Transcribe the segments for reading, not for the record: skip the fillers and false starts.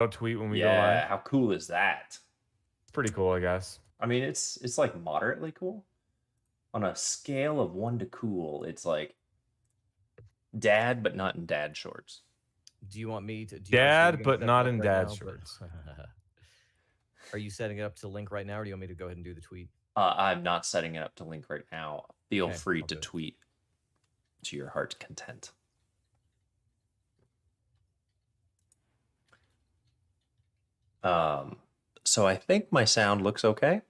tweet when we go live. How cool is that? It's pretty cool, I guess. I mean, it's like moderately cool. On a scale of 1 to cool, it's like dad, but not in dad shorts. Do you want me to? Dad, but not in dad shorts. Are you setting it up to link right now, or do you want me to go ahead and do the tweet? I'm not setting it up to link right now. Feel free to do it. tweet to your heart's content. So I think my sound looks okay.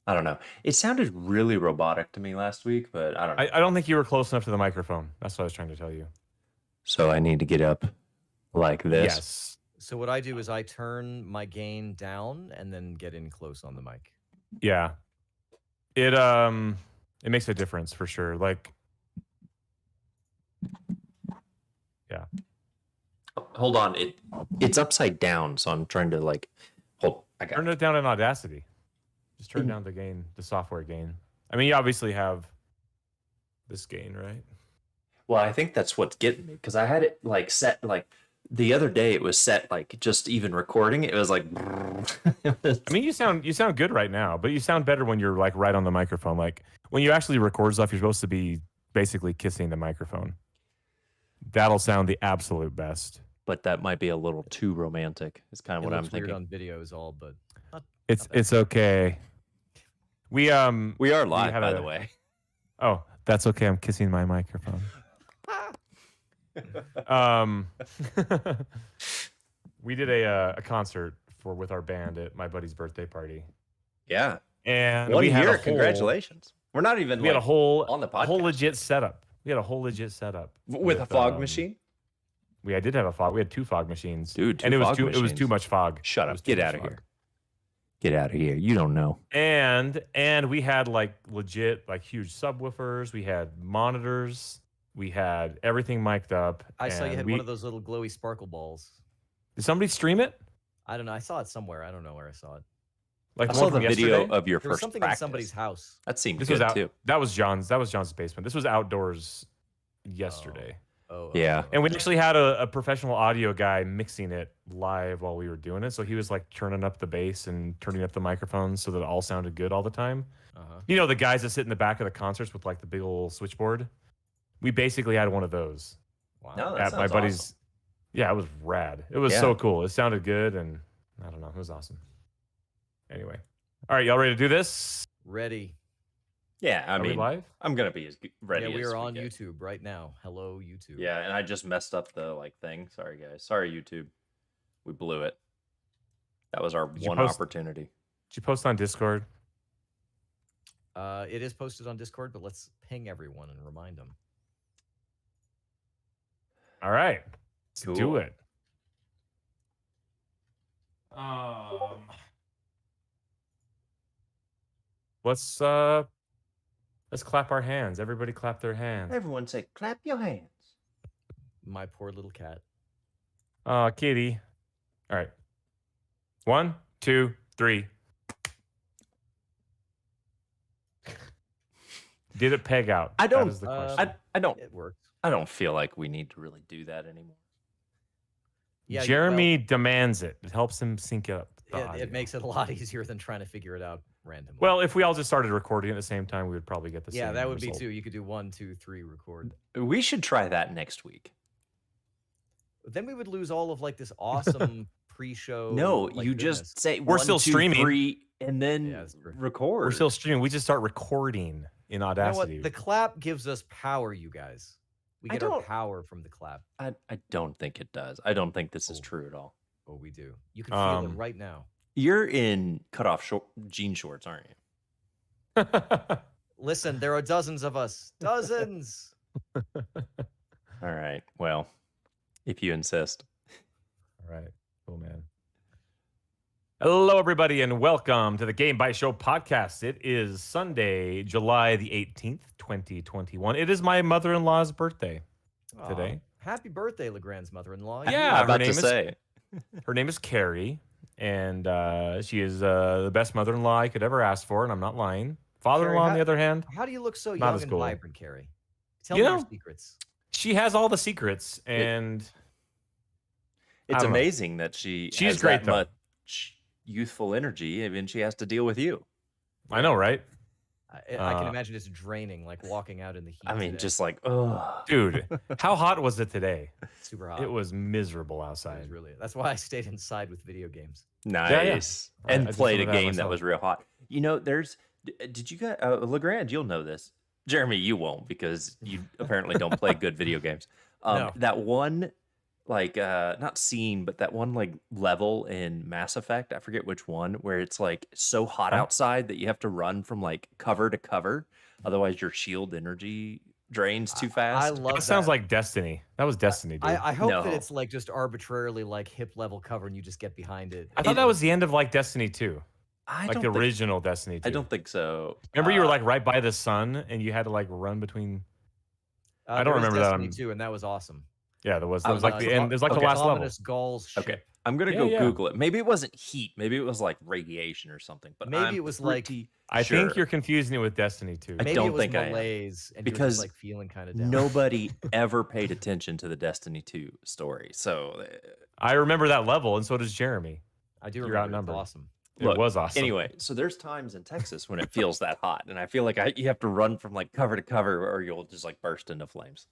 I don't know. It sounded really robotic to me last week, but I don't know. I don't think you were close enough to the microphone. That's what I was trying to tell you. So I need to get up like this. Yes. So what I do is I turn my gain down and then get in close on the mic. Yeah. It makes a difference for sure. Like, yeah. Hold on. It's upside down, so I'm trying to like hold. I got Turn it down in Audacity. Just turn down the gain, the software gain. I mean, you obviously have this gain, right? Well, I think that's what's getting me because I had it like set like the other day. It was set like just even recording. It was like. I mean, you sound good right now, but you sound better when you're like right on the microphone. Like when you actually record stuff, you're supposed to be basically kissing the microphone. That'll sound the absolute best. But that might be a little too romantic. It's kind of what I'm Weird thinking. on video is all, but It's okay. We are live, by the way. Oh, that's okay. I'm kissing my microphone. We did a concert with our band at my buddy's birthday party. Yeah, and one we had year. Congratulations. We're not even. We had a whole on the podcast. Whole legit setup. We had a whole legit setup with a fog machine. I did have a fog. We had 2 fog machines, dude, and it was too much fog. Shut up! Get out of here! Get out of here! You don't know. And we had like legit like huge subwoofers. We had monitors. We had everything mic'd up. I saw you had one of those little glowy sparkle balls. Did somebody stream it? I don't know. I saw it somewhere. I don't know where I saw it. Like I saw the video of your first something practice. in somebody's house. That seemed good too. That was John's basement. This was outdoors yesterday. Yeah. And we actually had a professional audio guy mixing it live while we were doing it. So he was like turning up the bass and turning up the microphones so that it all sounded good all the time. You know, the guys that sit in the back of the concerts with like the big old switchboard. We basically had one of those. Wow. No, at my buddy's. Awesome. Yeah, it was rad. It was so cool. It sounded good, and I don't know, it was awesome. Anyway, all right, y'all ready to do this? Ready. Yeah, I mean, live? I'm gonna be as ready. Yeah, we as are on YouTube right now. Hello, YouTube. Yeah, and I just messed up the thing. Sorry, guys. Sorry, YouTube. We blew it. That was our one opportunity. Did you post on Discord? It is posted on Discord, but let's ping everyone and remind them. All right, cool. Do it. Let's clap our hands. Everybody clap their hands. Everyone say, clap your hands. My poor little cat. Kitty. All right. 1, 2, 3. Did it peg out? I don't. That is the question. I don't. It worked. I don't feel like we need to really do that anymore. Yeah, Jeremy demands it. It helps him sync up. It makes it a lot easier than trying to figure it out randomly. Well, if we all just started recording at the same time, we would probably get the same. Yeah, that would result. be too. You could do 1, 2, 3 record. We should try that next week. Then we would lose all of like this awesome pre-show. No, like, you goodness. just say we're 1, still 2, streaming, 3, and then record. We're still streaming. We just start recording in Audacity. You know what? The clap gives us power, you guys. We get our power from the clap. I don't think it does. I don't think this is true at all. Oh, we do. You can feel it right now. You're in cutoff jean shorts, aren't you? Listen, there are dozens of us. Dozens. All right. Well, if you insist. All right. Cool, man. Hello, everybody, and welcome to the Game Bytes Show podcast. It is Sunday, July the 18th, 2021. It is my mother-in-law's birthday today. Happy birthday, Legrand's mother-in-law. Yeah, her name is Carrie, and she is the best mother-in-law I could ever ask for, and I'm not lying. Father-in-law, on the other hand, how do you look so young and vibrant, Carrie? Tell me your secrets. She has all the secrets, and It's don't know. amazing that she's She's great, that though. much youthful energy, and then she has to deal with you. I know, right? I can imagine it's draining, like walking out in the heat. I mean, today. just like, oh, Dude, how hot was it today? super hot. It was miserable It was outside. really. That's why I stayed inside with video games. nice. Yeah. And I did played a some of that game that myself. was real hot. You know, did you guys, Legrand, you'll know this. Jeremy, you won't because you apparently don't play good video games. No. That one, like, not scene, but that one, like, level in Mass Effect, I forget which one, where it's, like, so hot Huh? outside that you have to run from, like, cover to cover. Otherwise, your shield energy drains too fast. I love That sounds that. like Destiny. That was Destiny, dude. I hope No. that it's like just arbitrarily like hip level cover and you just get behind it. I thought that was the end of like Destiny 2. I Like don't the think, original Destiny 2. I don't think so. Remember you were like right by the sun and you had to like run between. I don't There was remember that Destiny on- 2, and that was awesome. Yeah, there was I was like like, the end. It was like the last level. Ominous Gauls ship. Okay, I'm gonna Yeah, go yeah. Google it. Maybe it wasn't heat. Maybe it was like radiation or something. But Maybe I'm it was like- pretty I sure think you're confusing it with Destiny 2. I Maybe don't it was think I am. malaise and Because you're just like feeling kind of down. nobody ever paid attention to the Destiny 2 story. So I remember that level, and so does Jeremy. I do You're remember. It's outnumbered. awesome. Look, It was awesome. anyway, so there's times in Texas when it feels that hot, and I feel like you have to run from like cover to cover, or you'll just like burst into flames.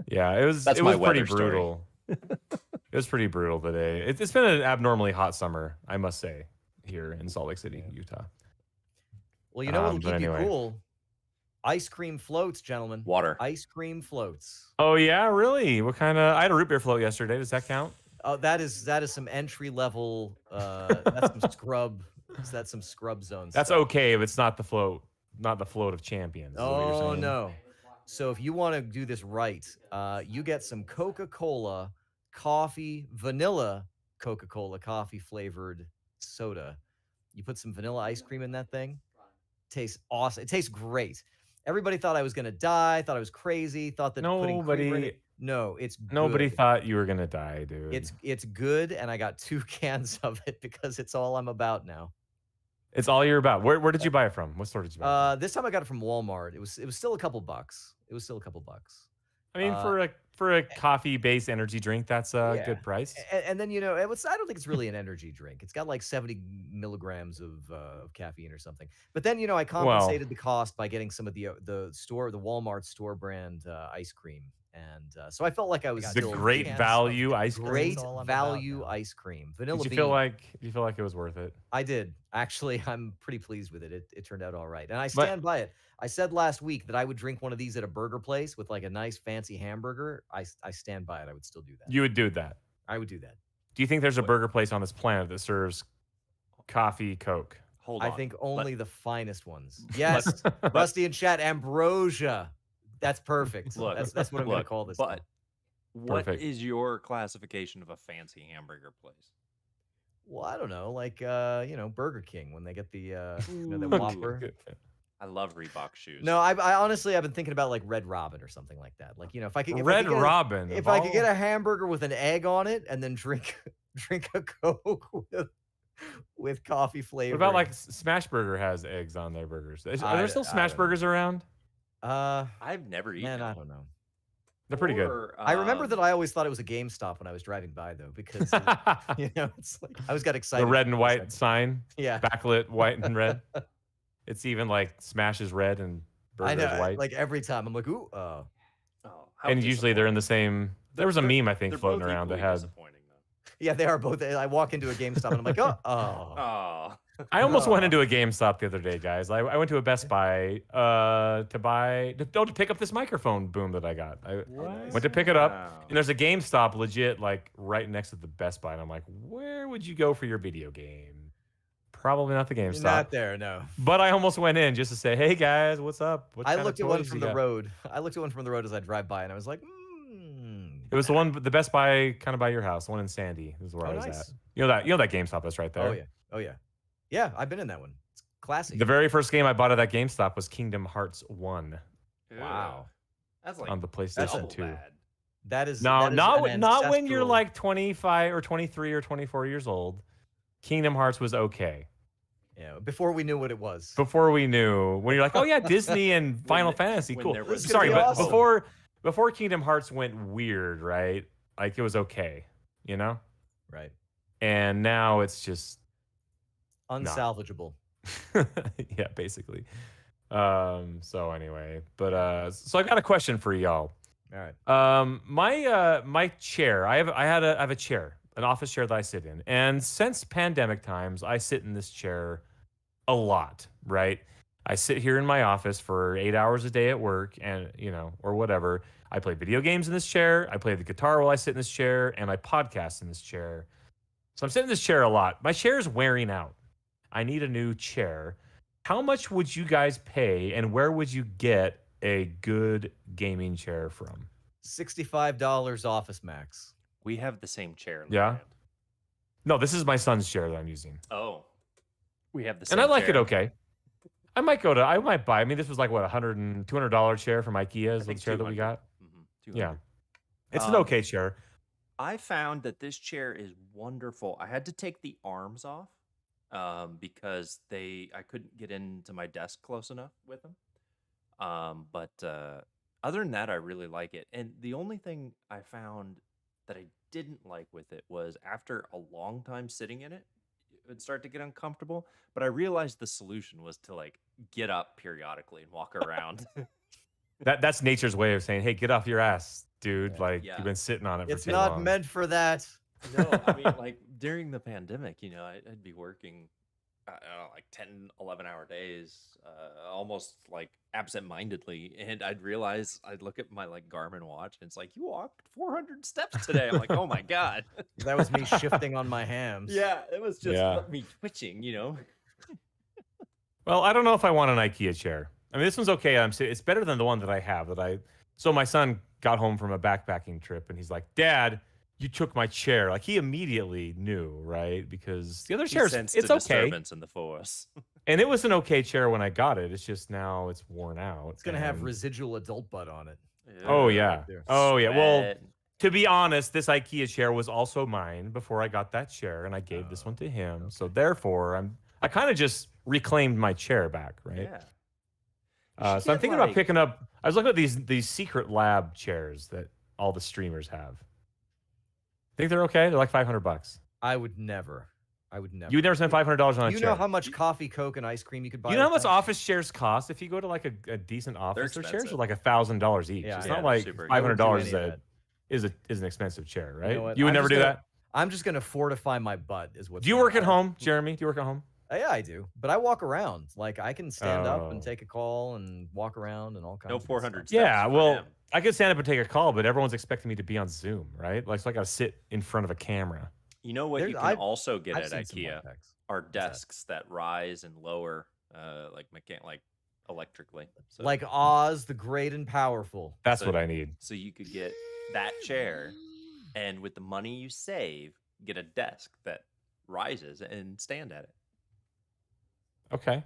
Yeah, it was. That's it my was pretty weather story. brutal. It was pretty brutal today. It's been an abnormally hot summer, I must say, here in Salt Lake City, Utah. Well, you know what'll But keep anyway. you cool? Ice cream floats, gentlemen. Water. Ice cream floats. Oh yeah, really? What kind of? I had a root beer float yesterday. Does that count? Oh, that is some entry level. That's some scrub. That's some scrub zone. That's stuff. okay if it's not the float of champions. is what you're Oh saying. no! So if you want to do this right, you get some Coca-Cola coffee, vanilla Coca-Cola coffee flavored soda. You put some vanilla ice cream in that thing. Tastes awesome. It tastes great. Everybody thought I was gonna die. Thought I was crazy. Thought that putting creamer in Nobody, it. No, it's nobody good. thought you were gonna die, dude. It's good, and I got 2 cans of it because it's all I'm about now. It's all you're about. Where did you buy it from? What store did you buy it This time I got it from Walmart. It was still a couple bucks. It was still a couple bucks. from? I mean, for a coffee-based energy drink, that's a Yeah. good price. And then I don't think it's really an energy drink. It's got like 70 milligrams of caffeine or something. But then I compensated the cost by getting some of the Walmart store brand ice cream, and so I felt like I was The still great cans value of ice cream. great That's all I'm about value now. ice cream, vanilla Did you bean. feel like it was worth it? I did. Actually, I'm pretty pleased with it. It turned out all right. And I But- stand by it. I said last week that I would drink one of these at a burger place with like a nice fancy hamburger. I stand by it. I would still do that. You would do that. I would do that. Do you think there's a Wait. burger place on this planet that serves coffee, Coke? Hold I on. think Let- only the finest ones. Yes. Rusty in chat, ambrosia. That's perfect. Look, that's what I'm going to look, call this. But now. what Perfect. is your classification of a fancy hamburger place? Well, I don't know, like Burger King when they get the the Ooh. Whopper. I love Reebok shoes. No, I honestly I've been thinking about like Red Robin or something like that. Like if I could if I Red could get a- Robin. If of I could get all- a hamburger with an egg on it and then drink a Coke with coffee flavor. What about like Smash Burger has eggs on their burgers? Are I- there still I Smash don't know. burgers around? I've never eaten. man, I them. don't know. They're pretty good. Or, I remember that um, I always thought it was a GameStop when I was driving by though, because it's like I always got The excited. red and for a white second. sign, Yeah. backlit white and red. It's even like Smash is red and I Burger know. is white. Like every time I'm like, ooh, Oh, how And usually they're in the same. There was a They're- meme I think they're floating both around that equally had. disappointing, though. yeah, they are both. I walk into a GameStop and I'm like, oh. Oh, I almost went Oh. into a GameStop the other day, guys. I went to a Best Buy to pick up this microphone boom that I got. I went to pick it up, Wow. and there's a GameStop legit like right next to the Best Buy, and I'm like, where would you go for your video game? Probably not the GameStop. Not there, no. But I almost went in just to say, hey guys, what's up? What I kind of looked at one toys from you the got?" road. I looked at one from the road as I drive by, and I was like, It was the Best Buy kind of by your house, the one in Sandy. Is where Oh, I was nice. at. You know that GameStop is right there. Oh yeah, oh yeah, yeah. I've been in that one. It's classic. The very first game I bought at that GameStop was Kingdom Hearts 1 Wow. That's like on the double PlayStation 2. bad. That is No, that is not an not when you're ancestral- like 25 or 23 or 24 years old. Kingdom Hearts was okay. before we knew what it was. Before we knew, when you're like, oh yeah, Disney and Final the- Fantasy, when cool. there was- Sorry, This is but gonna be awesome. before Kingdom Hearts went weird, right? Like it was okay, you know. Right. And now it's just Unsalvageable. yeah, basically. So anyway, but so I got a question for y'all. All right. My chair, I have a chair, an office chair that I sit in. And since pandemic times, I sit in this chair a lot, right? I sit here in my office for 8 hours a day at work and, or whatever. I play video games in this chair. I play the guitar while I sit in this chair and I podcast in this chair. So I'm sitting in this chair a lot. My chair is wearing out. I need a new chair. How much would you guys pay and where would you get a good gaming chair from? $65 Office Max. We have the same chair. Yeah? No, this is my son's chair that I'm using. Oh. We have the same And I like chair. it okay. I might buy. I mean, this was like, what, $200 chair from IKEA is the chair that we got? Mm-hmm. Yeah. It's an okay chair. I found that this chair is wonderful. I had to take the arms off because I couldn't get into my desk close enough with them. But other than that, I really like it. And the only thing I found that I didn't like with it was after a long time sitting in it, it would start to get uncomfortable. But I realized the solution was to like get up periodically and walk around. That's nature's way of saying, hey, get off your ass, dude. Like, Yeah. you've been sitting on it for It's too not long. meant for that. No, I mean, like during the pandemic, I'd be working, I don't know, like 10, 11-hour days, almost like absent-mindedly. And I'd look at my like Garmin watch and it's like, you walked 400 steps today. I'm like, oh my God. That was me shifting on my hams. Yeah, it was just Yeah. me twitching, Well, I don't know if I want an IKEA chair. I mean, this one's okay. It's better than the one that I have. So my son got home from a backpacking trip and he's like, Dad, you took my chair. Like he immediately knew, right? Because the other chair, it's okay. Disturbance in the force. And it was an okay chair when I got it. It's just now it's worn out. It's going to have residual adult butt on it. Oh, yeah. there. Oh, yeah. Well, Sweat. to be honest, this IKEA chair was also mine before I got that chair, and I gave this one to him. okay. So therefore, I kind of just reclaimed my chair back, right? Yeah. So I'm thinking about picking up. I was looking at these secret lab chairs that all the streamers have. Think they're okay? They're like $500. I would never. You would never spend $500 on a chair. You know how much coffee, Coke, and ice cream you could buy? You know how with much that? office chairs cost? If you go to like a decent office, their chairs are expensive. like $1,000 each. Yeah, It's yeah, not they're like super I wouldn't do $500 any of that. is an expensive chair, right? You know what? You would I'm never just do gonna- that. I'm just going to fortify my butt is what. Do you work at home, Jeremy? Do you work at home? Yeah, I do. But I walk around. Like I can stand up and Oh. take a call and walk around and all kinds No of good 400 stuff. Yeah, steps for well, him. I could stand up and take a call, but everyone's expecting me to be on Zoom, right? Like, so I got to sit in front of a camera. You know what you can also get I've at seen some IKEA Lifehacks. are that? desks that rise and lower, like electrically. So, Like Oz the Great and Powerful. That's So- what I need. so you could get that chair, and with the money you save, get a desk that rises and stand at it. Okay.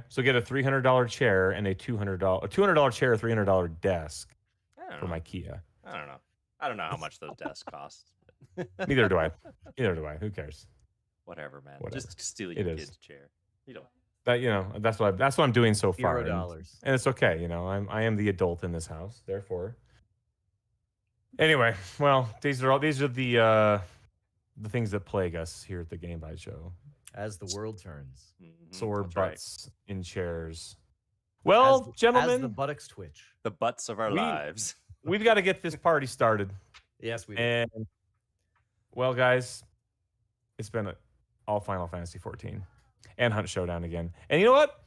So get a $300 chair and a $200 chair, a $300 desk I don't from know. IKEA. I don't know how much those desks cost. Neither do I. Who cares? Whatever, man. Whatever. Just steal It your is. kid's chair. You don't. That's what I'm doing so far. $0. And it's okay, I am the adult in this house, therefore. Anyway, well, these are the things that plague us here at the Game Bytes Show. As the world turns. Mhm, Sore that's right. butts in chairs. Well, As the gentlemen, buttocks twitch. The butts of our We- lives. we've got to get this party started. Yes, we do. And well, guys, it's been all Final Fantasy 14 and Hunt Showdown again. And you know what?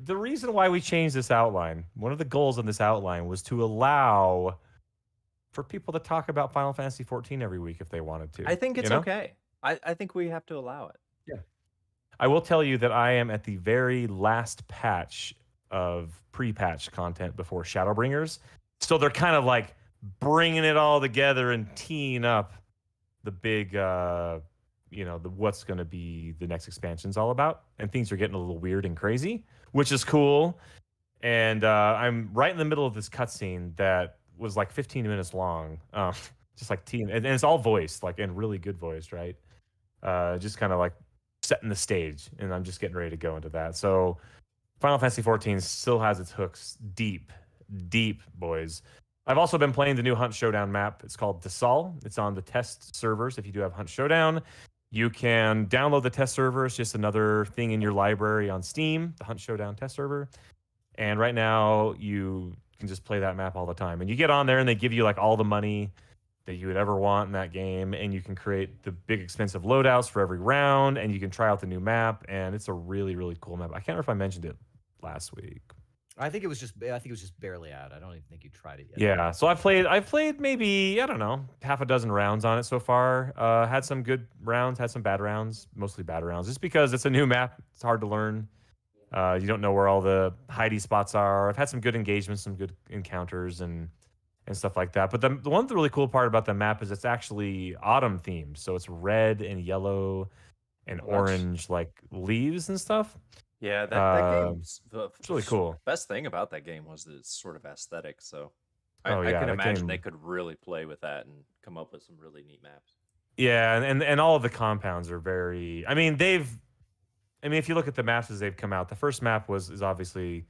The reason why we changed this outline, one of the goals of this outline was to allow for people to talk about Final Fantasy 14 every week if they wanted to. I think you it's know? okay. I think we have to allow it. I will tell you that I am at the very last patch of pre-patch content before Shadowbringers. So they're kind of like bringing it all together and teeing up the big, what's going to be the next expansion's all about. And things are getting a little weird and crazy, which is cool. And I'm right in the middle of this cutscene that was like 15 minutes long. Just like teeing, and it's all voiced, like, and really good voiced, right? Just kind of like setting the stage, and I'm just getting ready to go into that. So Final Fantasy 14 still has its hooks deep, boys. I've also been playing the new Hunt Showdown map. It's called Desal. It's on the test servers. If you do have Hunt Showdown, you can download the test server. It's just another thing in your library on Steam, the Hunt Showdown test server. And right now, you can just play that map all the time. And you get on there, and they give you like all the money that you would ever want in that game, and you can create the big expensive loadouts for every round, and you can try out the new map, and it's a really, really cool map. I can't remember if I mentioned it last week. I think it was just barely out. I don't even think you tried it yet. Yeah, so I've played maybe, I don't know, half a dozen rounds on it so far. Had some good rounds, had some bad rounds, mostly bad rounds, just because it's a new map. It's hard to learn. You don't know where all the hidey spots are. I've had some good engagements, some good encounters, and stuff like that. But the one really cool part about the map is it's actually autumn themed. So it's red and yellow and orange, like leaves and stuff. Yeah, that game's it's really cool. Best thing about that game was that it's sort of aesthetic. So I yeah, can that imagine game- they could really play with that and come up with some really neat maps. Yeah, and all of the compounds are very. I mean, if you look at the maps as they've come out, the first map is obviously,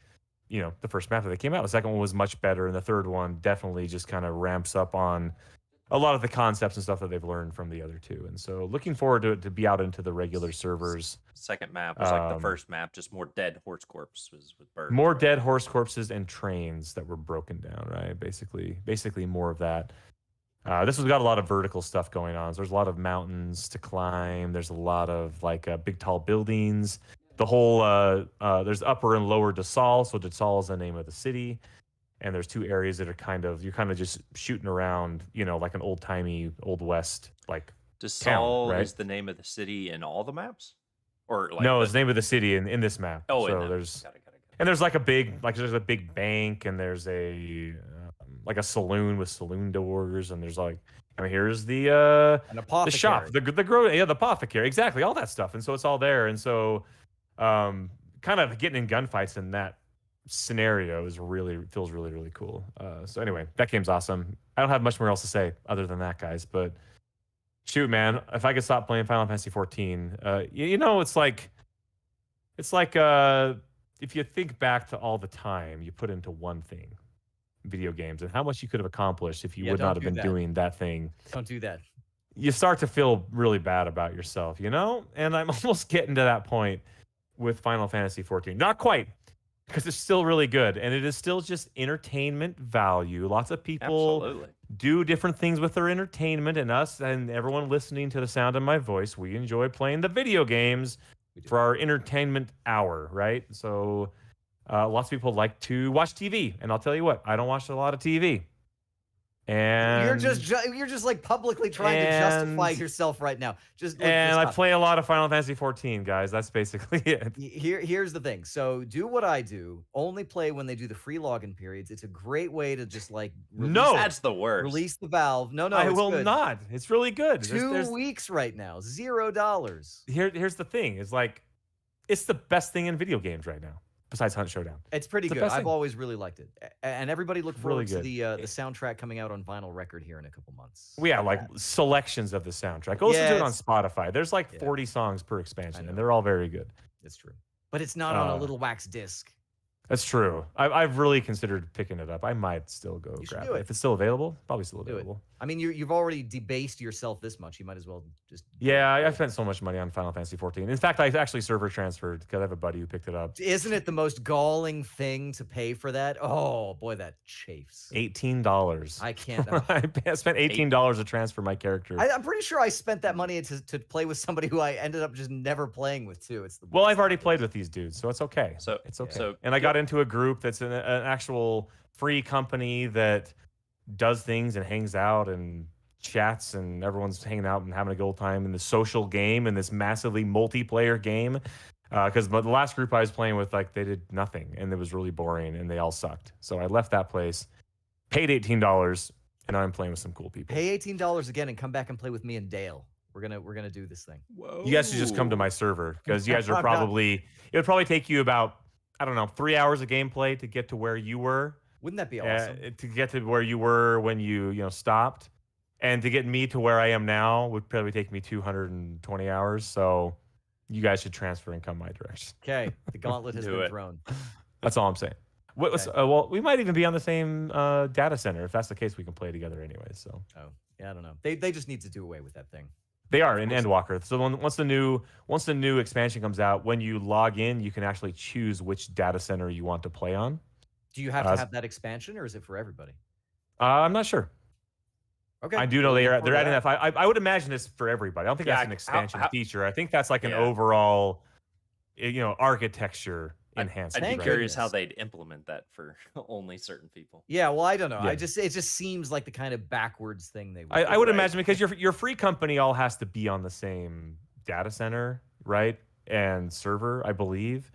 the first map that they came out. The second one was much better, and the third one definitely just kind of ramps up on a lot of the concepts and stuff that they've learned from the other two. And so looking forward to it to be out into the regular servers. Second map was like the first map, just more dead horse corpses with birds. More dead horse corpses and trains that were broken down, right? Basically more of that. This has got a lot of vertical stuff going on. So there's a lot of mountains to climb. There's a lot of like big tall buildings. The whole there's upper and lower Desal. So Desal is the name of the city, and there's two areas that are you're kind of just shooting around, like an old timey Old West like. Desal right? is the name of the city in all the maps, or like no, it's the name of the city in this map. Oh, so in there's got it. and there's like there's a big bank, and there's a like a saloon with saloon doors, and there's here's the An apothecary. the shop, the apothecary, exactly, all that stuff. And so it's all there. And so kind of getting in gunfights in that scenario feels really, really cool. So anyway, that game's awesome. I don't have much more else to say other than that, guys, but shoot, man, if I could stop playing Final Fantasy 14, it's like if you think back to all the time you put into one thing, video games, and how much you could have accomplished if you would not have been doing that thing. Don't do that. You start to feel really bad about yourself, And I'm almost getting to that point with Final Fantasy 14. Not quite, because it's still really good, and it is still just entertainment value. Lots of people do different things with their entertainment, and us and everyone listening to the sound of my voice, we enjoy playing the video games for our entertainment hour, right? So lots of people like to watch TV, and I'll tell you what, I don't watch a lot of TV. And you're just like publicly trying to justify yourself right now. I play a lot of Final Fantasy 14, guys. That's basically it. Here's the thing. So do what I do. Only play when they do the free login periods. It's a great way to just like that's the worst. Release the valve. No, I will good. not. It's really good. 2 weeks right now. $0. Here's the thing. Is like it's the best thing in video games right now. Besides Hunt Showdown. It's pretty good. I've always really liked it. And everybody look forward to the soundtrack coming out on vinyl record here in a couple months. Yeah, like selections of the soundtrack. Go listen to it on Spotify. There's like 40 songs per expansion, and they're all very good. It's true. But it's not on a little wax disc. That's true. I've really considered picking it up. I might still go grab it. If it's still available, probably still available. I mean, you've already debased yourself this much. You might as well just... Yeah, I spent so much money on Final Fantasy 14. In fact, I actually server transferred because I have a buddy who picked it up. Isn't it the most galling thing to pay for that? Oh, boy, that chafes. $18. I can't... I spent $18 to transfer my character. I'm pretty sure I spent that money to play with somebody who I ended up just never playing with, too. Well, I've already played with these dudes, so it's okay. It's okay. So, and I got into a group that's an actual free company that does things and hangs out and chats, and everyone's hanging out and having a good old time in the social game in this massively multiplayer game. Because the last group I was playing with, like, they did nothing and it was really boring and they all sucked. So I left that place, paid $18, and now I'm playing with some cool people. Pay $18 again and come back and play with me and Dale. We're gonna do this thing. Whoa. You guys should just come to my server because you guys are probably. It would probably take you about, I don't know, 3 hours of gameplay to get to where you were. Wouldn't that be awesome? To get to where you were when you stopped, and to get me to where I am now would probably take me 220 hours. So you guys should transfer and come my direction. Okay, the gauntlet has been thrown. That's all I'm saying. Well, we might even be on the same data center. If that's the case, we can play together anyway. So. Oh, yeah, I don't know. They just need to do away with that thing. They are in Endwalker. So once the new expansion comes out, when you log in, you can actually choose which data center you want to play on. Do you have to have that expansion, or is it for everybody? I'm not sure. Okay. I do know they're adding that. I would imagine it's for everybody. I don't think that's an expansion feature. I think that's like an overall, architecture enhancement. I'd be curious how they'd implement that for only certain people. Yeah, well, I don't know. Yeah. It just seems like the kind of backwards thing they would I would imagine, because your free company all has to be on the same data center, right? And server, I believe.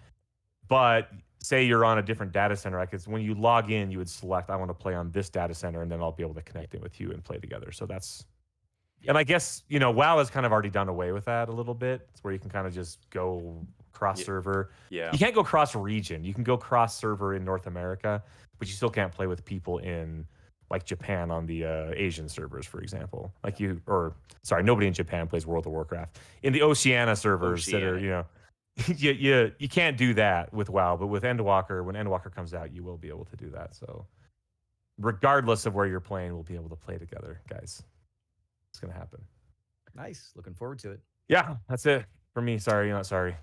But say you're on a different data center, when you log in, you would select, I want to play on this data center, and then I'll be able to connect it with you and play together. So that's, and I guess, WoW has kind of already done away with that a little bit. It's where you can kind of just go cross server. Yeah. You can't go cross region. You can go cross server in North America, but you still can't play with people in like Japan on the Asian servers, for example. Nobody in Japan plays World of Warcraft. In the Oceania servers that are, you can't do that with WoW, but with Endwalker, when Endwalker comes out, you will be able to do that. So regardless of where you're playing, we'll be able to play together, guys. It's going to happen. Nice. Looking forward to it. Yeah, that's it for me. Sorry, you're not sorry.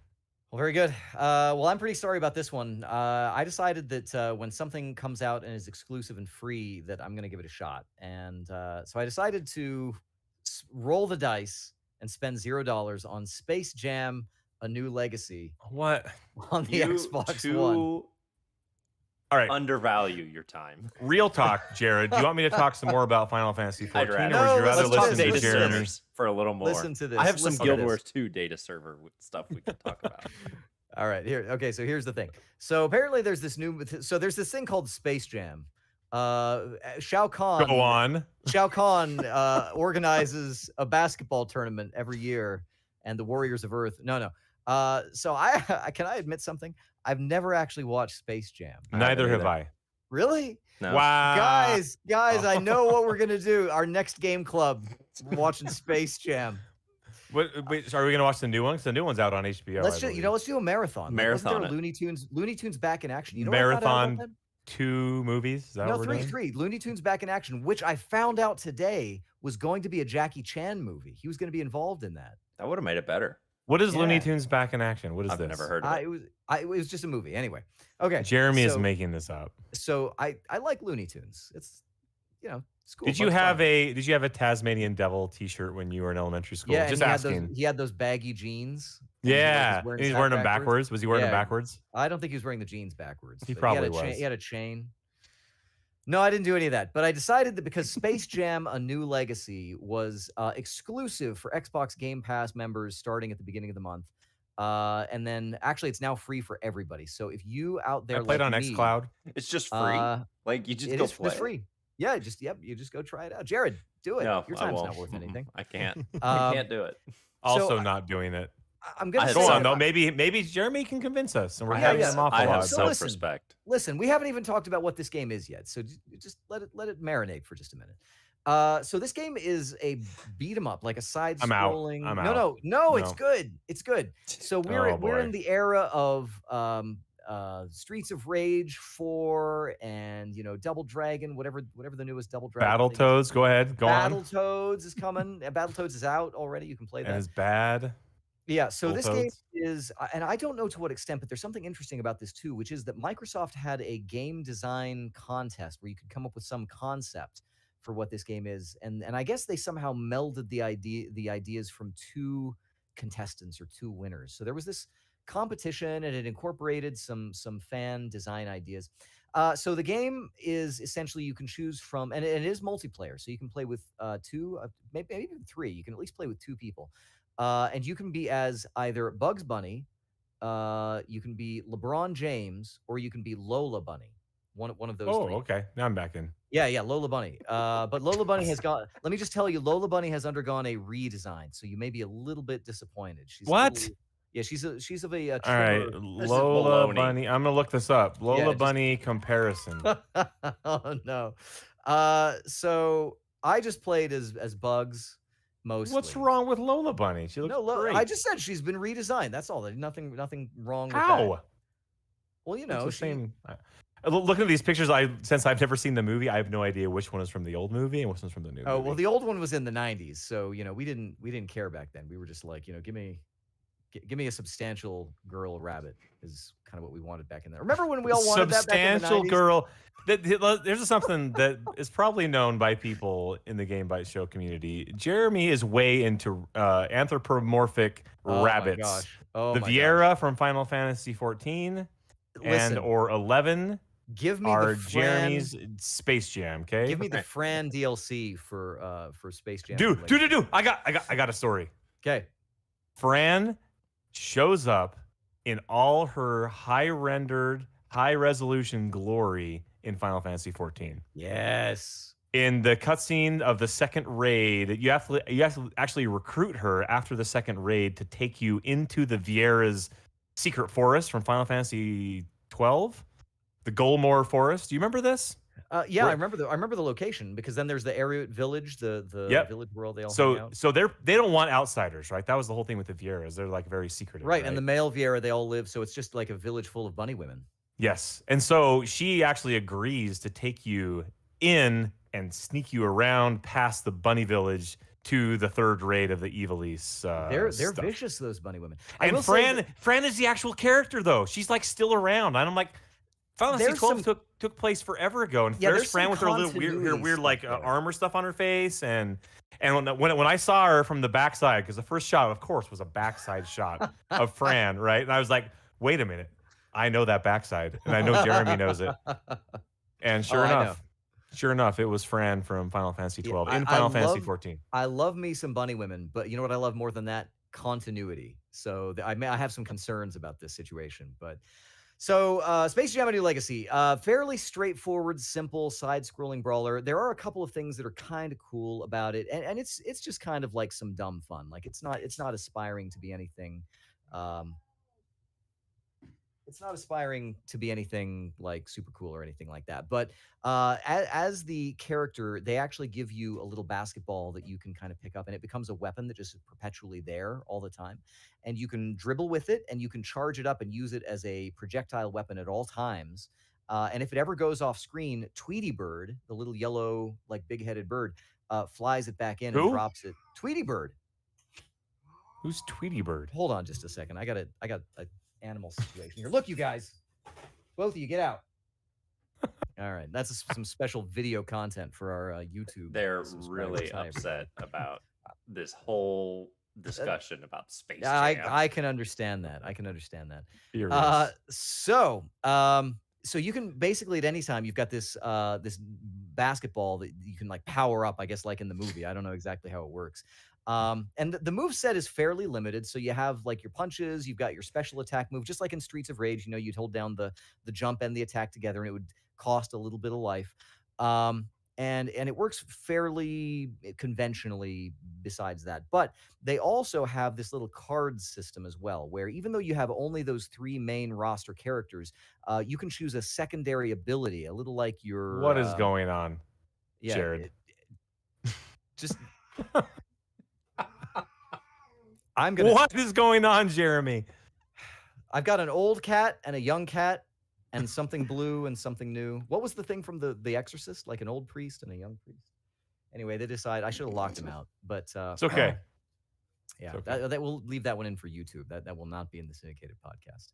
Well, very good. Well, I'm pretty sorry about this one. I decided that when something comes out and is exclusive and free, that I'm going to give it a shot. And so I decided to roll the dice and spend $0 on Space Jam: A New Legacy. What? On the Xbox One. All right. Undervalue your time. Real talk, Jared. Do you want me to talk some more about Final Fantasy 14? I'd or would you rather let's listen talk to Jared for a little more. Listen to this. I have some Listen Guild to Wars 2 data server stuff we can talk about. All right, here. Okay, so here's the thing. So apparently there's this there's this thing called Space Jam. Shao Kahn. Go on. Shao Kahn organizes a basketball tournament every year, and the Warriors of Earth. No. So can I admit something? I've never actually watched Space Jam. Neither have I. Really? No. Wow. Guys, I know what we're gonna do. Our next game club, watching Space Jam. Wait, so are we gonna watch the new one? Because the new one's out on HBO. Let's do a marathon. Marathon. Looney Tunes back in action. You know marathon 2 movies. Is that no, what we're doing? three. Looney Tunes back in action, which I found out today was going to be a Jackie Chan movie. He was going to be involved in that. That would have made it better. What is Looney Tunes back in action? What is this? I've never heard of it. It was just a movie. Anyway, okay. Jeremy is making this up. So I like Looney Tunes. It's it's cool. Did you have a Tasmanian Devil T-shirt when you were in elementary school? Yeah, just asking. He had those baggy jeans. Yeah, he's wearing them backwards. Was he wearing them backwards? I don't think he was wearing the jeans backwards. He probably was. He had a chain. No, I didn't do any of that. But I decided that because Space Jam: A New Legacy was exclusive for Xbox Game Pass members starting at the beginning of the month. And then actually it's now free for everybody. So if you out there played on xCloud. It's just free. Like you just go play. It's free. Yeah, you just go try it out. Jared, do it. No, your time's not worth anything. I can't. I can't do it. Also not doing it. I'm gonna go on though. Maybe Jeremy can convince us, and we're having some awful I have lot. self-respect. Listen, we haven't even talked about what this game is yet, so just let it marinate for just a minute. So this game is a beat 'em up, like a side-scrolling. I'm out. No, it's good. It's good. So we're in the era of Streets of Rage 4 and Double Dragon, whatever the newest Double Dragon. Battletoads, go ahead, go on. Battletoads is coming. Battletoads is out already. You can play that. And it's bad. Yeah, so this game is, and I don't know to what extent, but there's something interesting about this too, which is that Microsoft had a game design contest where you could come up with some concept for what this game is, and I guess they somehow melded the ideas from 2 contestants or 2 winners. So there was this competition, and it incorporated some fan design ideas. So the game is essentially you can choose from, and it is multiplayer, so you can play with 2, maybe even 3. You can at least play with 2 people. And you can be as either Bugs Bunny, you can be LeBron James, or you can be Lola Bunny. One of those 3. Oh, okay. Now I'm back in. Yeah, Lola Bunny. But Lola Bunny has got. Let me just tell you, Lola Bunny has undergone a redesign, so you may be a little bit disappointed. She's of a. All right, Lola Bunny. I'm gonna look this up. Lola Bunny comparison. Oh no. So I just played as Bugs. Mostly. What's wrong with Lola Bunny? She looks great. I just said she's been redesigned. That's all. There's nothing wrong with that. How? Well, it's the same. Looking at these pictures, since I've never seen the movie, I have no idea which one is from the old movie and which one's from the new Oh movie. well, the old one was in the '90s, so we didn't care back then. We were just like, give me a substantial girl rabbit is kind of what we wanted back in there. Remember when we all wanted that back in the Substantial 90s? girl. There's something that is probably known by people in the Game Bytes Show community. Jeremy is way into anthropomorphic rabbits. My gosh. Oh the my Viera gosh. from Final Fantasy 14 Listen, or 11 give me are the Fran, Jeremy's Space Jam. Okay, give me the Fran DLC for Space Jam. Dude. I got a story. Okay. Fran shows up in all her high-rendered, high-resolution glory in Final Fantasy 14. Yes. In the cutscene of the second raid, you have to actually recruit her after the second raid to take you into the Viera's secret forest from Final Fantasy 12, the Golmore Forest. Do you remember this? Yeah, I remember the location, because then there's the Ariut village, the village world they all hang out. So they don't want outsiders, right? That was the whole thing with the Vieras. They're like very secretive. Right, and the male Viera, they all live, so it's just like a village full of bunny women. Yes. And so she actually agrees to take you in and sneak you around past the bunny village to the third raid of the Evilise. They're vicious, those bunny women. And Fran is the actual character, though. She's like still around. And I'm like, Final Fantasy 12 took place forever ago, and there's Fran with her little weird like armor stuff on her face, and when I saw her from the backside, because the first shot, of course, was a backside shot of Fran, right? And I was like, wait a minute, I know that backside, and I know Jeremy knows it. And sure enough, it was Fran from Final Fantasy 12 in Final Fantasy 14. I love me some bunny women, but you know what I love more than that? Continuity. So I have some concerns about this situation, but. So, Space Jam: A New Legacy, fairly straightforward, simple side-scrolling brawler. There are a couple of things that are kind of cool about it, and it's just kind of like some dumb fun. Like it's not aspiring to be anything. It's not aspiring to be anything like super cool or anything like that. But as the character, they actually give you a little basketball that you can kind of pick up, and it becomes a weapon that just is perpetually there all the time. And you can dribble with it, and you can charge it up and use it as a projectile weapon at all times. And if it ever goes off screen, Tweety Bird, the little yellow, like big-headed bird, flies it back in and drops it. Tweety Bird. Who's Tweety Bird? Hold on just a second. I got a animal situation here. Look, you guys, both of you, get out. All right, that's some special video content for our YouTube. They're really upset about this whole discussion about Space Jam. I can understand that. So you can basically at any time, you've got this this basketball that you can like power up, I guess, like in the movie. I don't know exactly how it works. And the move set is fairly limited. So you have like your punches, you've got your special attack move, just like in Streets of Rage. You'd hold down the jump and the attack together, and it would cost a little bit of life. And it works fairly conventionally besides that. But they also have this little card system as well, where even though you have only those 3 main roster characters, you can choose a secondary ability, a little like your... What is going on, Jared? Just... What is going on, Jeremy? I've got an old cat and a young cat and something blue and something new. What was the thing from the Exorcist? Like an old priest and a young priest? Anyway, they decide I should have locked him out, but it's okay. Yeah, it's okay. That we'll leave that one in for YouTube. That will not be in the syndicated podcast.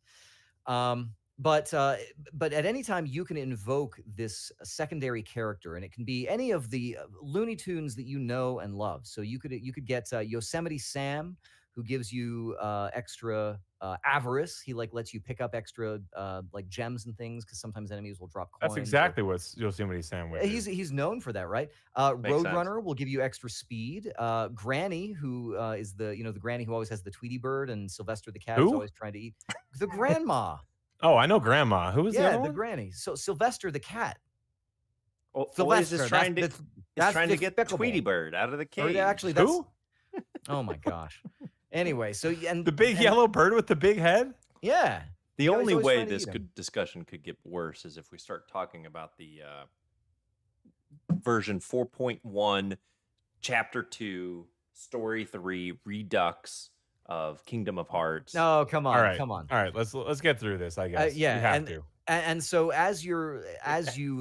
But at any time you can invoke this secondary character, and it can be any of the Looney Tunes that you know and love. So you could get Yosemite Sam, who gives you extra avarice. He like lets you pick up extra like gems and things, because sometimes enemies will drop coins. That's exactly what Yosemite Sam would do. He's known for that, right? Roadrunner will give you extra speed. Granny, who is the granny who always has the Tweety Bird, and Sylvester the cat is always trying to eat the grandma. Oh, I know Grandma. Who is the other one? The granny. So Sylvester the cat. Sylvester is trying to get the Tweety Bird out of the cage. Actually, that's... Who? Oh my gosh. Anyway, so the big yellow bird with the big head. Yeah. The only way this discussion could get worse is if we start talking about the version 4.1, Chapter 2, Story 3 Redux of Kingdom of Hearts. No, come on, All right, let's get through this. I guess. Yeah, you have to. And so as you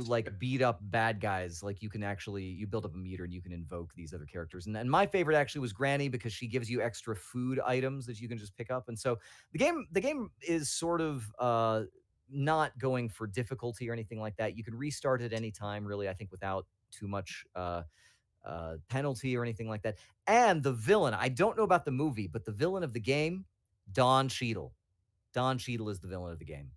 like beat up bad guys, like you can actually you build up a meter and you can invoke these other characters. And my favorite actually was Granny because she gives you extra food items that you can just pick up. And so the game is sort of not going for difficulty or anything like that. You can restart at any time, really, I think, without too much penalty or anything like that. And the villain, I don't know about the movie, but the villain of the game, Don Cheadle. Don Cheadle is the villain of the game.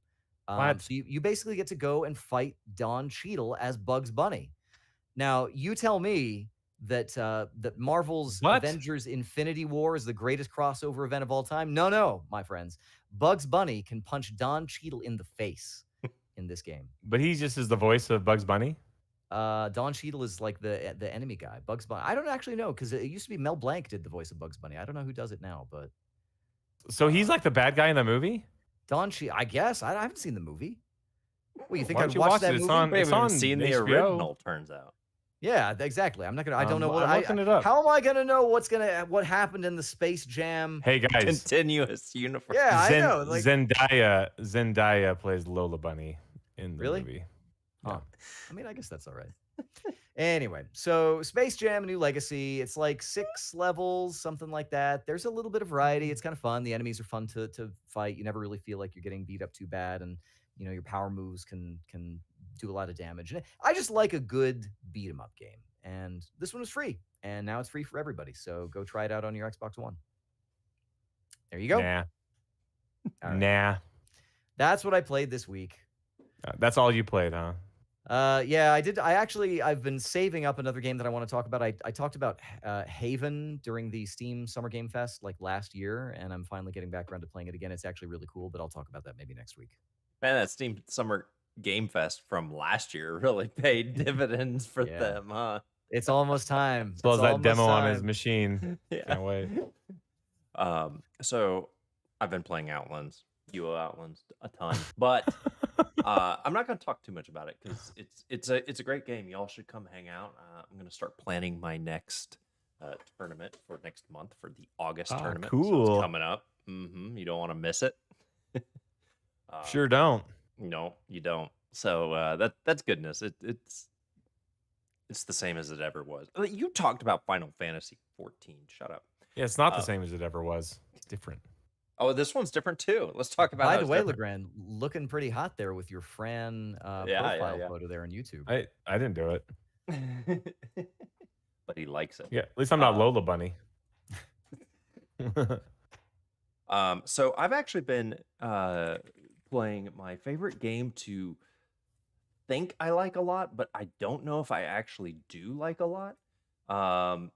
What? So you basically get to go and fight Don Cheadle as Bugs Bunny. Now, you tell me that Marvel's What? Avengers Infinity War is the greatest crossover event of all time. No, my friends. Bugs Bunny can punch Don Cheadle in the face in this game. But he just is the voice of Bugs Bunny? Don Cheadle is like the enemy guy. Bugs Bunny. I don't actually know because it used to be Mel Blanc did the voice of Bugs Bunny. I don't know who does it now, but So he's like the bad guy in the movie? Don Cheadle. I guess I haven't seen the movie. Well, you think Why I'd don't you watch watch that it? It's movie? on- We haven't even on seen the HBO. original, turns out. Yeah, exactly. I'm not gonna. I don't know what. I'm looking it up. How am I gonna know what happened in the Space Jam? Hey guys, Continuous universe. Yeah, I know. Like, Zendaya plays Lola Bunny in the Really? movie. Huh. I mean, I guess that's all right. Anyway, so Space Jam: A New Legacy. It's like 6 levels, something like that. There's a little bit of variety. It's kind of fun. The enemies are fun to fight. You never really feel like you're getting beat up too bad, and your power moves can do a lot of damage. And I just like a good beat 'em up game. And this one was free, and now it's free for everybody. So go try it out on your Xbox One. There you go. Nah. All right. Nah. That's what I played this week. That's all you played, huh? Yeah, I did. I've been saving up another game that I want to talk about. I talked about Haven during the Steam Summer Game Fest like last year, and I'm finally getting back around to playing it again. It's actually really cool, but I'll talk about that maybe next week. Man, that Steam Summer Game Fest from last year really paid dividends for Yeah. them, huh? It's almost time. As well as It's that almost demo on his time. machine. Yeah. Can't wait. So I've been playing Outlands, UO Outlands a ton, but I'm not going to talk too much about it because it's a great game. Y'all should come hang out. I'm going to start planning my next tournament for next month for the August tournament. So cool. it's coming up. You don't want to miss it. Sure don't. No, you don't. So that's goodness. It's the same as it ever was. You talked about Final Fantasy 14. Shut up. Yeah, it's not the same as it ever was. It's different. Oh, this one's different too. Let's talk about. By how the it's way, different. Legrand, looking pretty hot there with your Fran Yeah, profile yeah. photo there on YouTube. I didn't do it. But he likes it. Yeah, at least I'm not Lola Bunny. So I've actually been playing my favorite game to think I like a lot, but I don't know if I actually do like a lot.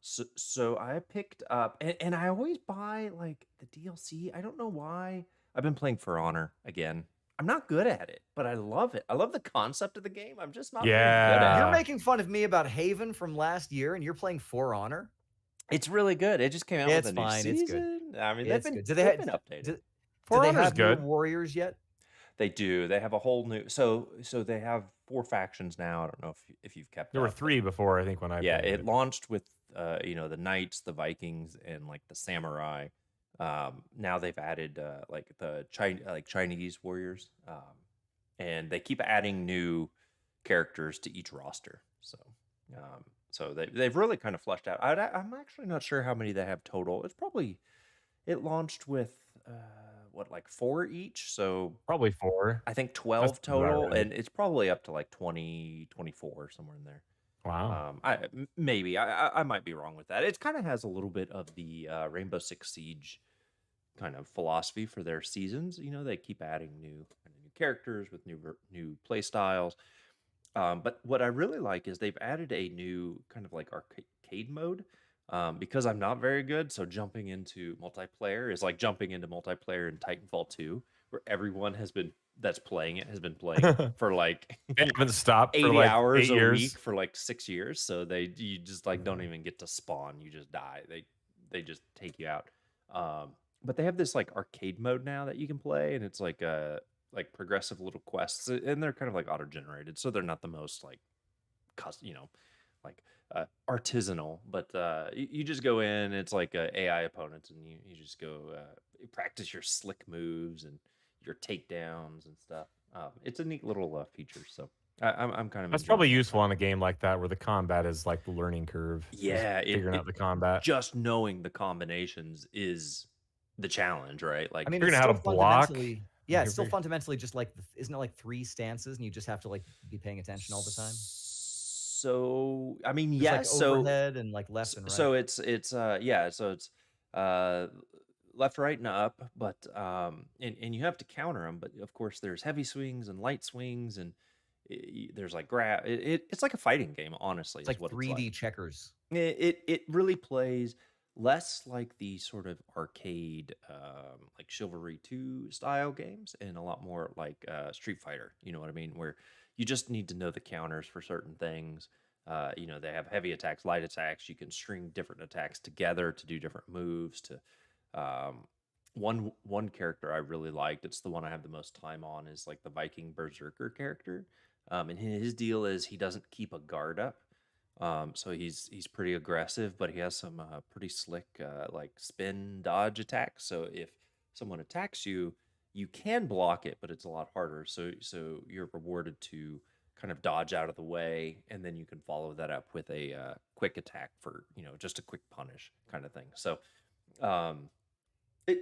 So I picked up, and I always buy like the DLC. I don't know why. I've been playing For Honor again. I'm not good at it, but I love it. I love the concept of the game. I'm just not very good at You're it. making fun of me about Haven from last year, and you're playing For Honor. It's really good. It just came out It's with a new fine. It's good. season. I mean, It's they've been, good. Do they've they been updated. Do For they Honor's have good. new warriors yet? They do. They have a whole new. So they have 4 factions now. I don't know if you've kept. There were up, but 3 before, I think, when I yeah, played it launched with the knights, the Vikings, and like the samurai. Now they've added like the Chinese warriors, and they keep adding new characters to each roster. So they've really kind of fleshed out. I'm actually not sure how many they have total. It launched with like 4 each. So Probably 4. I think 12 That's about total, right. and it's probably up to like 20, 24 somewhere in there. Wow. Maybe I might be wrong with that. It kind of has a little bit of the Rainbow Six Siege kind of philosophy for their seasons. They keep adding new characters with new play styles. But what I really like is they've added a new kind of like arcade mode. Because I'm not very good, so jumping into multiplayer is like jumping into multiplayer in Titanfall 2, where everyone that's playing it has been playing for like They haven't stopped 80 for like hours 8 a years. week for like 6 years. So you just like don't even get to spawn. You just die. They just take you out. But they have this like arcade mode now that you can play, and it's like progressive little quests, and they're kind of like auto generated, so they're not the most like like artisanal, but you just go in. It's like AI opponents, and you just go practice your slick moves and your takedowns and stuff. It's a neat little feature. So I'm kind of That's enjoying probably that. useful on a game like that where the combat is like the learning curve. is Yeah, figuring out the combat. just knowing the combinations is the challenge, right? I Like, mean, Figuring it's out how still to block. fundamentally, yeah, it's You're still fig- fundamentally just like, isn't it like 3 stances and you just have to like be paying attention all the time? so I mean, There's like yes. So overhead and like left and right. it's yeah. So it's uh left, right, and up, but and you have to counter them. But of course, there's heavy swings and light swings, and there's like grab. It's like a fighting game, honestly, It's is like what it's 3D like. checkers. It really plays less like the sort of arcade like Chivalry 2 style games, and a lot more like Street Fighter, you know what I mean, where you just need to know the counters for certain things. They have heavy attacks, light attacks. You can string different attacks together to do different moves. To one character I really liked, it's the one I have the most time on, is like the Viking Berserker character. And his deal is he doesn't keep a guard up. So he's pretty aggressive, but he has some pretty slick like spin dodge attacks. So if someone attacks you, you can block it, but it's a lot harder. So you're rewarded to kind of dodge out of the way, and then you can follow that up with a quick attack for just a quick punish kind of thing. So um, it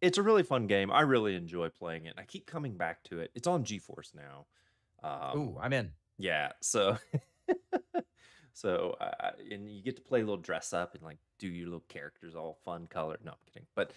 it's a really fun game. I really enjoy playing it. I keep coming back to it. It's on GeForce now. Ooh, I'm in. Yeah, so so and you get to play a little dress up and like do your little characters all fun colored. No, I'm kidding. But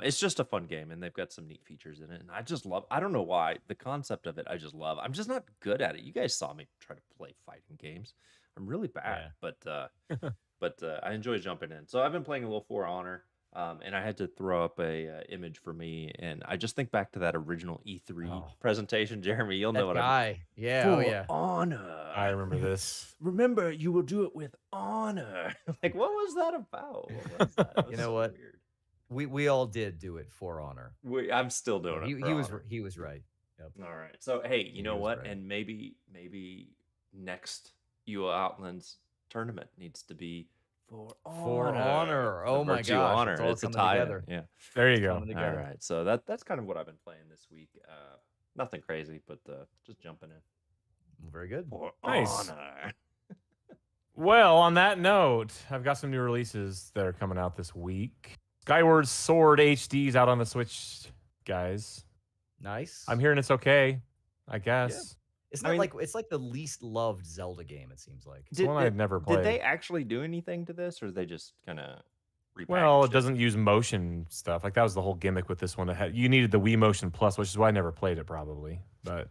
it's just a fun game, and they've got some neat features in it. And I just love. I don't know why the concept of it. I just love. I'm just not good at it. You guys saw me try to play fighting games. I'm really bad, but I enjoy jumping in. So I've been playing a little For Honor. And I had to throw up a image for me, and I just think back to that original E3 Oh, presentation. Jeremy, you'll know that what guy. Yeah, oh For yeah. Honor. I remember this. Remember, you will do it with honor. Like, what was that about? What was that? It was You know so what? weird. We all did do it for honor. I'm still Yeah, doing it he for he was honor. he was right. Yep. All right. So hey, you He know was what? right. And maybe next UO Outlands tournament needs to be for For honor. honor. The Oh my Virtue gosh, Honor. it's all It's a coming tie-in. together. Yeah. There you It's go. coming All together. right. So that's kind of what I've been playing this week. Nothing crazy, but just jumping in. Well, very good. For Nice. honor. Well, on that note, I've got some new releases that are coming out this week. Skyward Sword HD's out on the Switch, guys. Nice. I'm hearing it's okay, I guess. Isn't I it mean- like it's like the least loved Zelda game? It seems like. It's one I'd never Did they played. actually do anything to this, or they just kind of repackaged Well, it doesn't use motion stuff. Like that was the whole gimmick with this one. You needed the Wii Motion Plus, which is why I never played it probably. But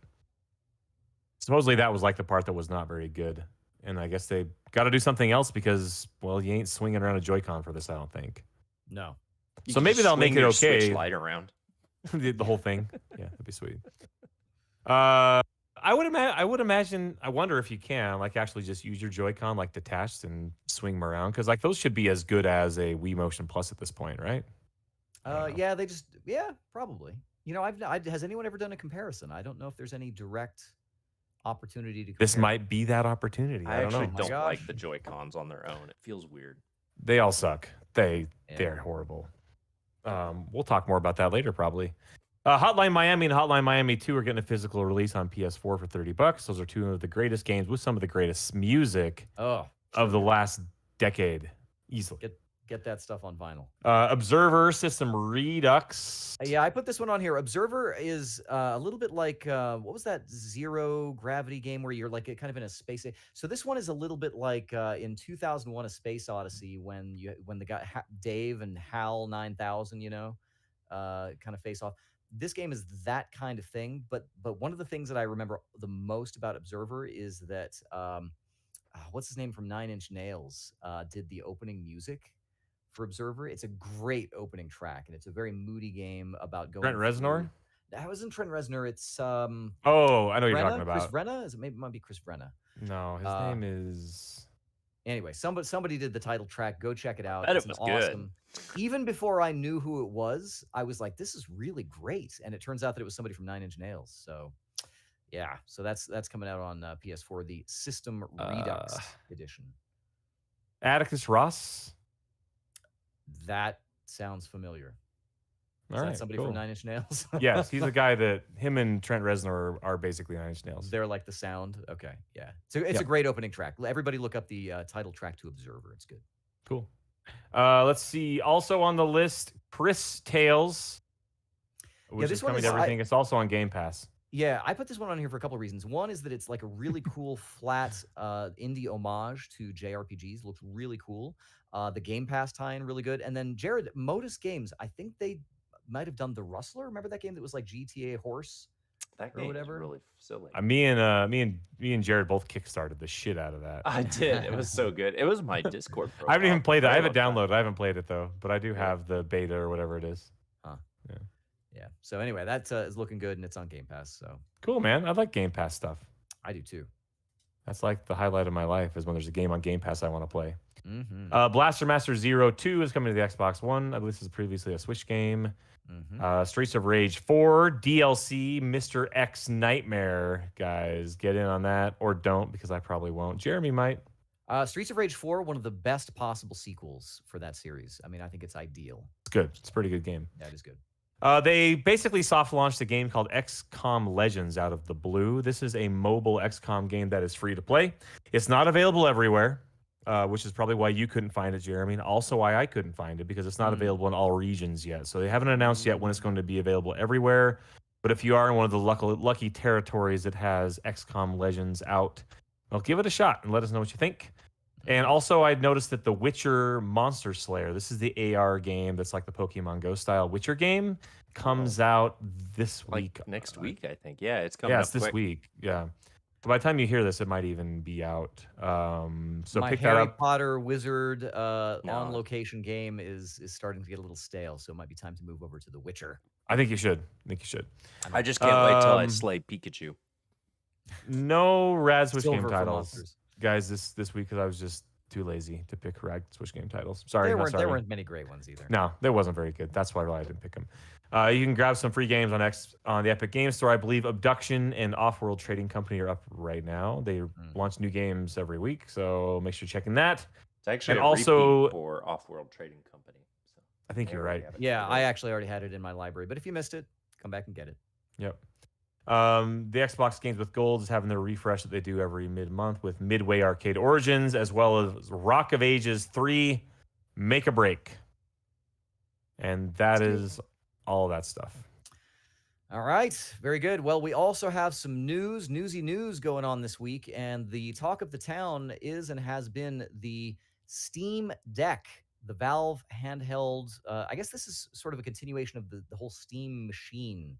supposedly that was like the part that was not very good. And I guess they got to do something else because, well, you ain't swinging around a Joy-Con for this, I don't think. No. You So can maybe just they'll make swing it your okay. Switch Lite around. The whole thing. Yeah, that'd be sweet. I would imagine. I wonder if you can like actually just use your Joy-Con like detached and swing them around because like those should be as good as a Wii Motion Plus at this point, right? I don't know. Yeah, yeah, probably. Has anyone ever done a comparison? I don't know if there's any direct opportunity to compare. This might be that opportunity. I I don't actually know. my don't like gosh. the Joy Cons on their own. It feels weird. They all suck. They're Yeah. horrible. We'll talk more about that later, probably. Hotline Miami and Hotline Miami 2 are getting a physical release on PS4 for $30. Those are two of the greatest games with some of the greatest music Oh, of the last decade, easily. get that stuff on vinyl. Observer System Redux. Yeah, I put this one on here. Observer is a little bit like what was that Zero Gravity game where you're like kind of in a space. So this one is a little bit like in 2001: A Space Odyssey when the guy Dave and Hal 9000, kind of face off. This game is that kind of thing, but one of the things that I remember the most about Observer is that what's his name from Nine Inch Nails did the opening music for Observer. It's a great opening track, and it's a very moody game about going. Trent Reznor? through- That wasn't Trent Reznor. It's Oh, I know what you're Brenna? talking Chris about. Brenna? It might be Chris Brenna. No, his name is. Anyway, somebody did the title track. Go check it out. Bet It's it was an good. awesome. Even before I knew who it was, I was like, "This is really great." And it turns out that it was somebody from Nine Inch Nails. So, yeah. So that's coming out on PS4, the System Redux edition. Atticus Ross. That sounds familiar. Is that somebody from Nine Inch Nails? Yes, he's the guy that him and Trent Reznor are basically Nine Inch Nails. They're like the sound. Okay, yeah. So it's a great opening track. Everybody look up the title track to Observer. It's good. Cool. Let's see. Also on the list, Chris Tales, which is coming to everything. It's also on Game Pass. Yeah, I put this one on here for a couple of reasons. One is that it's like a really cool flat indie homage to JRPGs. Looks really cool. The Game Pass tie-in really good. And then Jared, Modus Games, I think they might have done The Rustler. Remember that game that was like GTA Horse? That game is really silly. Me and Jared both kickstarted the shit out of that. I did. It was so good. It was my Discord profile. I haven't even played it. I have it downloaded. I haven't played it though, but I do have the beta or whatever it is. Huh. Yeah. So anyway, that is looking good, and it's on Game Pass. So cool, man. I like Game Pass stuff. I do too. That's like the highlight of my life is when there's a game on Game Pass I want to play. Mm-hmm. Blaster Master Zero 2 is coming to the Xbox One. I believe this is previously a Switch game. Mm-hmm. Streets of Rage 4 DLC Mr. X Nightmare, guys, get in on that or don't because I probably won't. Jeremy might. Streets of Rage 4, one of the best possible sequels for that series. I mean, I think it's ideal. It's good. It's a pretty good game. That is good. They basically soft launched a game called XCOM Legends out of the blue. This is a mobile XCOM game that is free to play. It's not available everywhere, which is probably why you couldn't find it, Jeremy, and also why I couldn't find it because it's not available in all regions yet. So they haven't announced yet when it's going to be available everywhere. But if you are in one of the lucky territories that has XCOM Legends out, well, give it a shot and let us know what you think. And also, I noticed that The Witcher Monster Slayer, this is the AR game that's like the Pokemon Go style Witcher game, comes out this week. Next week, I think. Yeah, it's coming up it's this week. Yeah. So by the time you hear this, it might even be out. So my pick Harry that up. Potter Wizard on location game is starting to get a little stale, so it might be time to move over to The Witcher. I think you should. I just can't wait till I slay Pikachu. No Rad Switch Silver game for titles, monsters. Guys. This week because I was just too lazy to pick Rad Switch game titles. Sorry, There sorry. weren't many great ones either. No, there wasn't very good. That's why I didn't pick them. You can grab some free games on the Epic Games Store. I believe Abduction and Offworld Trading Company are up right now. They launch new games every week, so make sure you're checking that. It's actually and also for Offworld Trading Company. So I think you're right. Yeah, I actually already had it in my library, but if you missed it, come back and get it. Yep. The Xbox Games with Gold is having their refresh that they do every mid-month with Midway Arcade Origins, as well as Rock of Ages 3 Make a Break. And that is all that stuff. All right, very good. Well, we also have some newsy news going on this week, and the talk of the town is and has been the Steam Deck, the Valve handheld. I guess this is sort of a continuation of the whole Steam Machine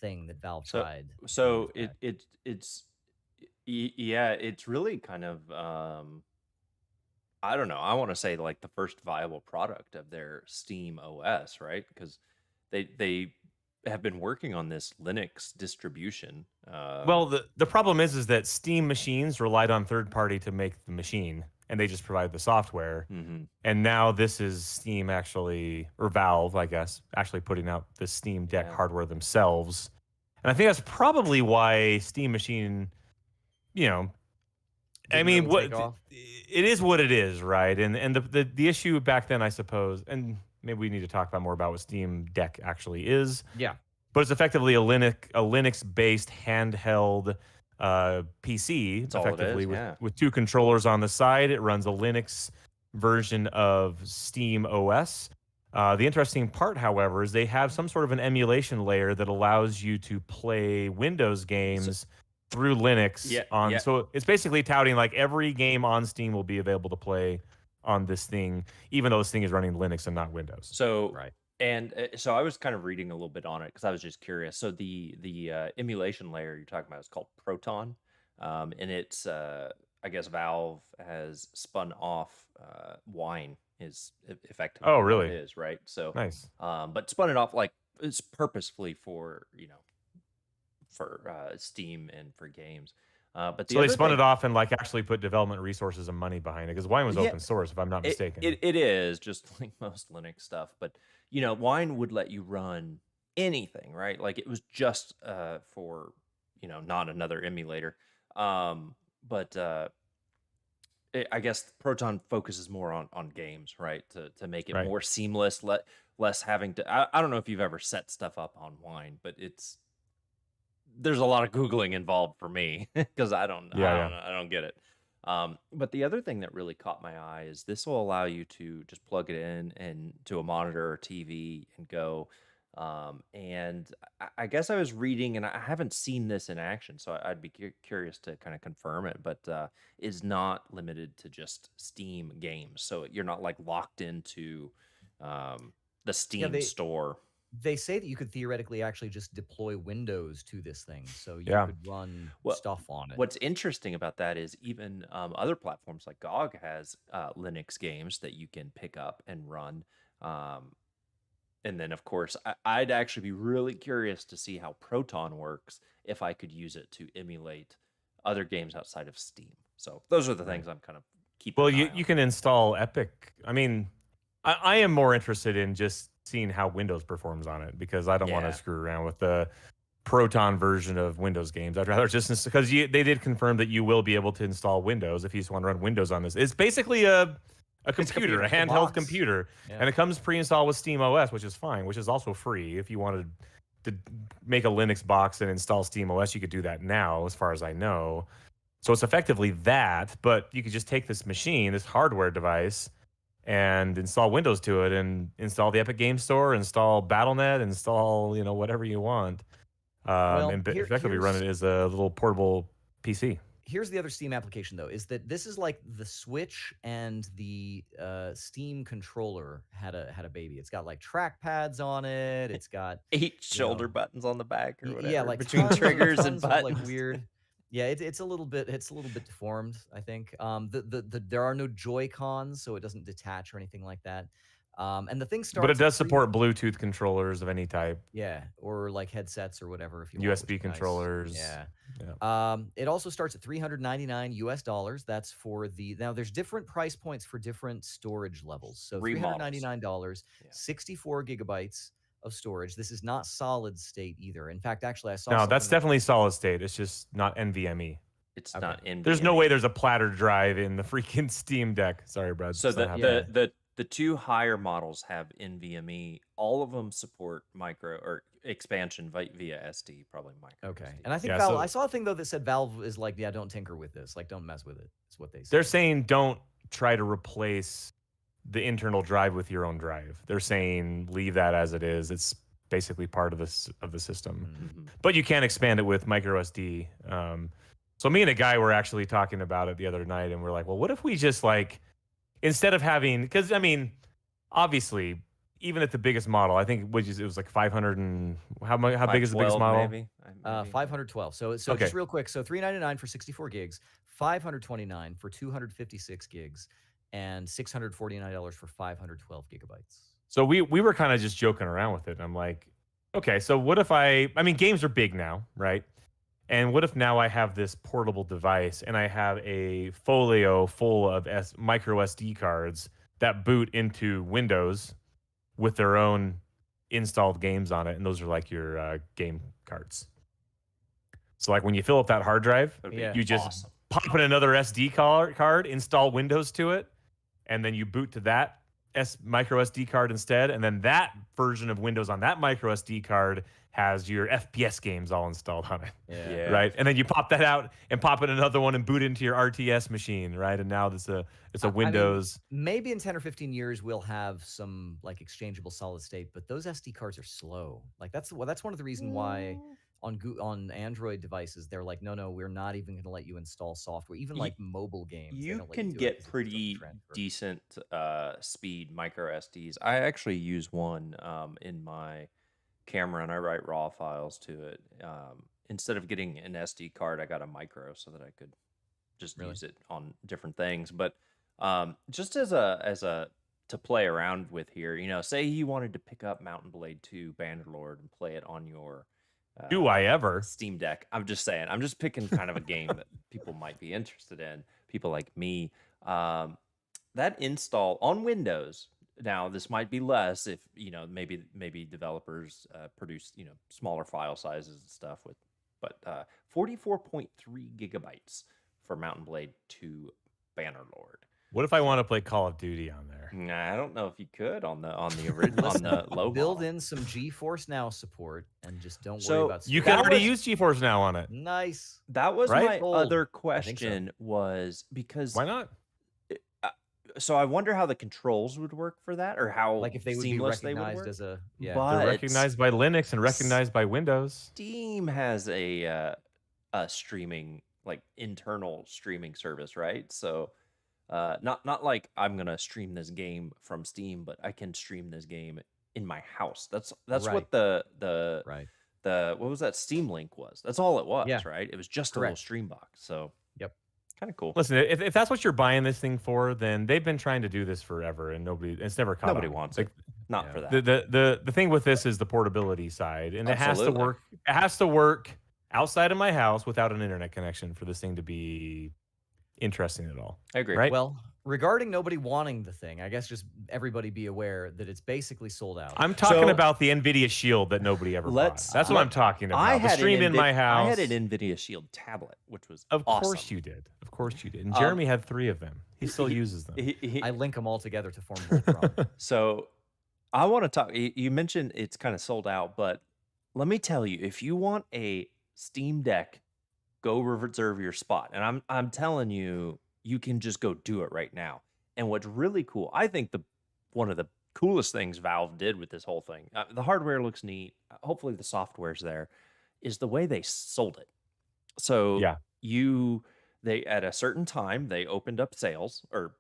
thing that Valve tried. So it's really kind of I don't know. I want to say like the first viable product of their Steam OS, right? Because they have been working on this Linux distribution. Well, the problem is that Steam machines relied on third party to make the machine, and they just provide the software. And now this is Steam actually, or Valve, I guess, actually putting out the Steam Deck hardware themselves. And I think that's probably why Steam Machine, I mean, it is what it is, right? And the issue back then, I suppose, and maybe we need to talk about more about what Steam Deck actually is. Yeah. But it's effectively a Linux-based handheld PC, effectively with two controllers on the side. It runs a Linux version of Steam OS. The interesting part, however, is they have some sort of an emulation layer that allows you to play Windows games through Linux. So it's basically touting like every game on Steam will be available to play on this thing, even though this thing is running Linux and not Windows. So so I was kind of reading a little bit on it because I was just curious. So the emulation layer you're talking about is called Proton, and it's I guess Valve has spun off Wine is effectively what it is, right? So nice. But spun it off like it's purposefully for for Steam and for games. But so they spun it off and like actually put development resources and money behind it because Wine was open source, if I'm not mistaken. It is just like most Linux stuff, but Wine would let you run anything, right? Like it was just for not another emulator. But I guess Proton focuses more on games, right? To make it more seamless. less having to. I don't know if you've ever set stuff up on Wine, but there's a lot of googling involved for me because Yeah. I don't get it. But the other thing that really caught my eye is this will allow you to just plug it in and to a monitor or TV and go. And I guess I was reading, and I haven't seen this in action, so I'd be curious to kind of confirm it. But is not limited to just Steam games, so you're not like locked into the Yeah, Steam store. they say that you could theoretically actually just deploy Windows to this thing, so you Yeah. could run Well, stuff on it. what's interesting about that is even other platforms like GOG has Linux games that you can pick up and run. Um, and then, of course, I'd actually be really curious to see how Proton works if I could use it to emulate other games outside of Steam. So those are the things I'm kind of keeping Well, an eye on. you can install Epic. I mean, I am more interested in just seeing how Windows performs on it because I don't want Yeah. to screw around with the Proton version of Windows games. I'd rather just because they did confirm that you will be able to install Windows if you just want to run Windows on this. It's basically a computer, a It's a handheld box. computer, Yeah. and it comes pre-installed with Steam OS, which is fine, which is also free. If you wanted to make a Linux box and install Steam OS, you could do that now, as far as I know. So it's effectively that, but you could just take this machine, this hardware device, and install Windows to it, and install the Epic Game Store, install BattleNet, install whatever you want, Well, and effectively run it as a little portable PC. here's the other Steam application though, is that this is like the Switch and the Steam controller had a baby. It's got like trackpads on it. It's got 8 shoulder know, buttons on the back or whatever yeah, like between triggers and tons of, buttons. like weird. Yeah, it's a little bit deformed, I think. There are no Joy Cons, so it doesn't detach or anything like that. And the thing starts. But it does at three- support Bluetooth controllers of any type, Yeah, or like headsets or whatever if you want. which USB is nice. controllers. Yeah. Yeah. It also starts at $399 US. That's for now. There's different price points for different storage levels. So Remodels. $399, Yeah. 64 gigabytes of storage. This is not solid state either. In fact, actually, I saw. No, that's something- definitely solid state. It's just not NVMe. It's Okay. not in. There's no way there's a platter drive in the freaking Steam Deck. Sorry, Brad. So It's not happening. the two higher models have NVMe. All of them support micro or expansion via SD, probably micro. Okay, SD. and I think Yeah, Valve. so- I saw a thing though that said Valve is like, yeah, don't tinker with this. Like, don't mess with it. Is what they said. They're saying don't try to replace the internal drive with your own drive. They're saying leave that as it is. It's basically part of the system. Mhm. But you can expand it with micro SD. So me and a guy were actually talking about it the other night, and we're like, well, what if we just like, instead of having, because I mean, obviously, even at the biggest model, I think it was like 500 and how big is the biggest 512 model? Maybe? 512. So Okay. just real quick. So $399 for 64 gigs, $529 for 256 gigs, and $649 for 512 gigabytes. So we were kind of just joking around with it. I'm like, okay, so what if I mean, games are big now, right? And what if now I have this portable device and I have a folio full of micro SD cards that boot into Windows with their own installed games on it, and those are like your game cards. So like when you fill up that hard drive, That'd be Yeah. you just awesome. pop in another SD card, install Windows to it, and then you boot to that micro SD card instead, and then that version of Windows on that micro SD card has your FPS games all installed on it, Yeah. right? And then you pop that out and pop in another one and boot into your RTS machine, right? And now it's a I mean, Windows. maybe in 10 or 15 years we'll have some like exchangeable solid state, but those SD cards are slow. Like that's one of the reasons why on Android devices they're like, no, we're not even going to let you install software, even Ye- like mobile games. they You don't let can do it get 'cause it's pretty transfer. decent speed micro SDs. I actually use one in my camera, and I write raw files to it. Instead of getting an SD card, I got a micro so that I could just Really? use it on different things. But just as a to play around with here, say you wanted to pick up Mountain Blade 2 Bannerlord and play it on your Do I ever? Steam Deck. I'm just saying. I'm just picking kind of a game that people might be interested in. People like me. That install on Windows. Now this might be less if maybe developers produce smaller file sizes and stuff but 44.3 gigabytes for Mountain Blade 2 Bannerlord. What if I want to play Call of Duty on there? Nah, I don't know if you could on the original on the low Build model. in some GeForce Now support and just don't worry So, about You storage. can That already was- use GeForce Now on it. Nice. That was Right? my Sold. other I think so. question was because Why not? so I wonder how the controls would work for that, or how Like if they would be seamless they would recognized work. as a yeah. But They're recognized by Linux and recognized by Windows. Steam has a streaming, like internal streaming service, right? So not like I'm gonna stream this game from Steam, but I can stream this game in my house. That's Right. what the Right. what was that Steam Link was. That's all it was, Yeah. right? It was just a little Correct. stream box. So Yep. kind of cool. Listen, if that's what you're buying this thing for, then they've been trying to do this forever, and it's never caught Nobody on. wants Like, it. Not Yeah. for that. the thing with this is the portability side, and it has to Absolutely. work. It has to work outside of my house without an internet connection for this thing to be interesting at all. I agree. Right? Well, regarding nobody wanting the thing, I guess just everybody be aware that it's basically sold out. I'm talking So- about the NVIDIA Shield that nobody ever bought. Let's- That's what I'm talking about. I the had stream in my house. I had an NVIDIA Shield tablet, which was Of awesome. course you did. Of course you did. And Jeremy had 3 of them. He still uses them. I link them all together to form Voltron. So I want to talk. You mentioned it's kind of sold out, but let me tell you, if you want a Steam Deck, go reserve your spot. And I'm telling you, you can just go do it right now. And what's really cool, I think one of the coolest things Valve did with this whole thing, the hardware looks neat. Hopefully the software's there, is the way they sold it. So Yeah. they at a certain time they opened up sales or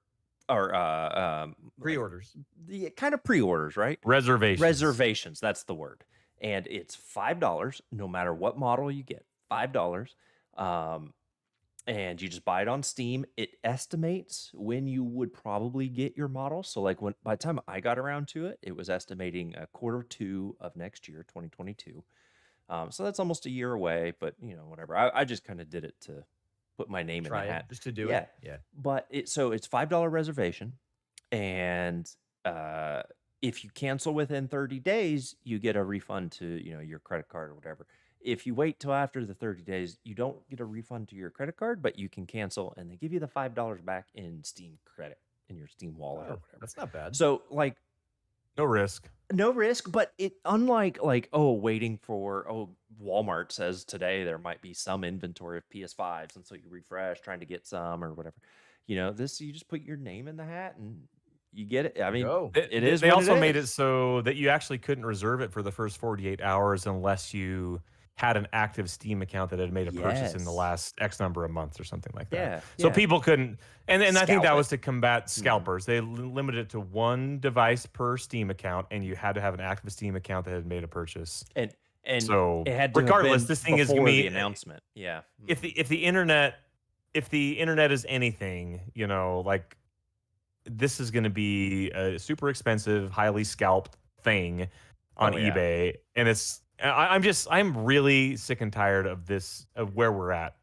Pre-orders. the kind of pre-orders, right? Reservations. Reservations, that's the word. And it's $5 no matter what model you get. $5. And you just buy it on Steam. It estimates when you would probably get your model. So like by the time I got around to it, it was estimating Q2 of next year, 2022. So that's almost a year away, but whatever. I just kind of did it to put my name Try in the it hat. just to do Yeah. it. Yeah. But it's $5 reservation, and if you cancel within 30 days, you get a refund to your credit card or whatever. If you wait till after the 30 days, you don't get a refund to your credit card, but you can cancel, and they give you the $5 back in Steam credit in your Steam wallet or whatever. That's not bad. So like No risk. no risk, but it unlike waiting for Walmart says today there might be some inventory of PS5s, and so you refresh trying to get some or whatever. This you just put your name in the hat and you get it. I mean, Go. it is. They what also it made is. it so that you actually couldn't reserve it for the first 48 hours unless you had an active Steam account that had made a purchase in the Yes. last X number of months or something like that. Yeah. So yeah. people couldn't, and I think Scalp that it. was to combat scalpers. They limited it to one device per Steam account, and you had to have an active Steam account that had made a purchase. and So it had to have regardless, been this thing is before gonna the be announcement. Yeah. if the internet is anything, like this is going to be a super expensive, highly scalped thing on Oh, yeah. eBay, and I'm really sick and tired of where we're at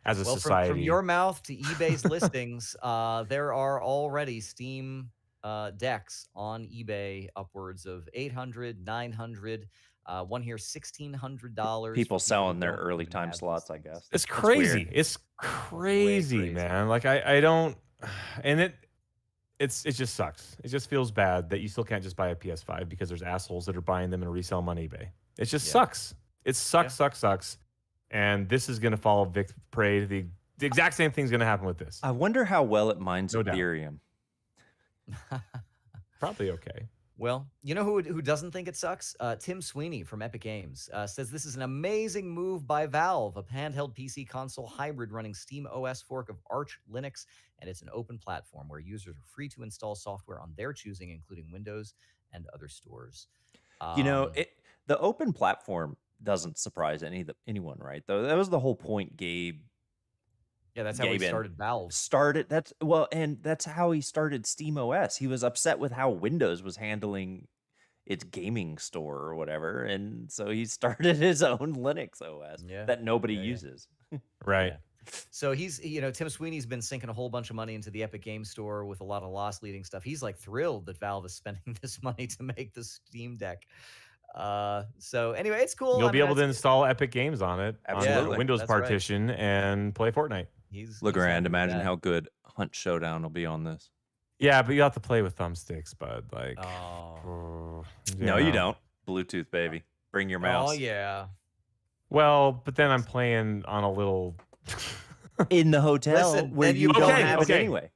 as a Well, society. from your mouth to eBay's listings, there are already Steam decks on eBay upwards of $800, $900. One here $1,600. People for selling who their don't early even time have slots, I these guess. It's That's crazy. weird. It's crazy, man. Like I don't, and it just sucks. It just feels bad that you still can't just buy a PS5 because there's assholes that are buying them and resell them on eBay. It just sucks. It sucks. And this is going to fall prey to the exact same thing's going to happen with this. I wonder how well it mines No doubt. Ethereum. Probably okay. Well, you know who doesn't think it sucks? Tim Sweeney from Epic Games says this is an amazing move by Valve, a handheld PC console hybrid running Steam OS fork of Arch Linux, and it's an open platform where users are free to install software on their choosing, including Windows and other stores. The open platform doesn't surprise anyone, right? Though that was the whole point. Gabe Yeah, that's how we Gabe started Valve. started. And that's how he started Steam OS. He was upset with how Windows was handling its gaming store or whatever, and so he started his own Linux OS that nobody uses. Right. Yeah. So he's, Tim Sweeney's been sinking a whole bunch of money into the Epic Games Store with a lot of loss leading stuff. He's like thrilled that Valve is spending this money to make the Steam Deck. So anyway, it's cool. You'll be able to install Epic Games on it on Absolutely. the Windows That's right. partition and play Fortnite. Look he's around, happy with imagine that. how good Hunt Showdown will be on this. Yeah, but you have to play with thumbsticks, bud. Like, No, you don't. Bluetooth, baby. Bring your mouse. Oh yeah. Well, but then I'm playing on a little. In the hotel Listen, where then you you don't Okay, have okay. it anyway.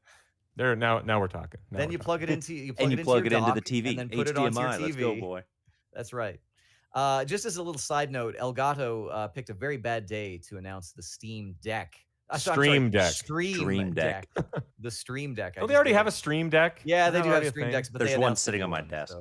There now we're talking. Now Then we're you talking. plug it into And you plug it your into the dock, TV. and then put it onto your HDMI. TV. Let's go, boy. That's right. Just as a little side note, Elgato picked a very bad day to announce the Steam Deck. Stream Deck. Stream Deck. The Stream Deck. Oh, they already have a Stream Deck. Yeah, Is they that do already have a Stream thing? Decks, but There's they one announced a sitting new on my one, desk. so,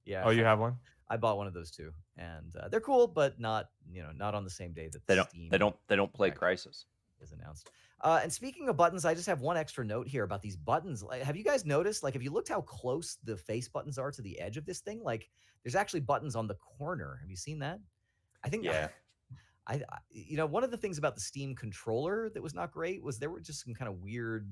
yeah. Oh, you have one? I bought one of those too, and they're cool, but not not on the same day that They the don't. Steam They don't play Deck Crisis. is announced. And speaking of buttons, I just have one extra note here about these buttons. Like, have you guys noticed? Like, have you looked how close the face buttons are to the edge of this thing? Like, there's actually buttons on the corner. Have you seen that? I think. Yeah. One of the things about the Steam controller that was not great was there were just some kind of weird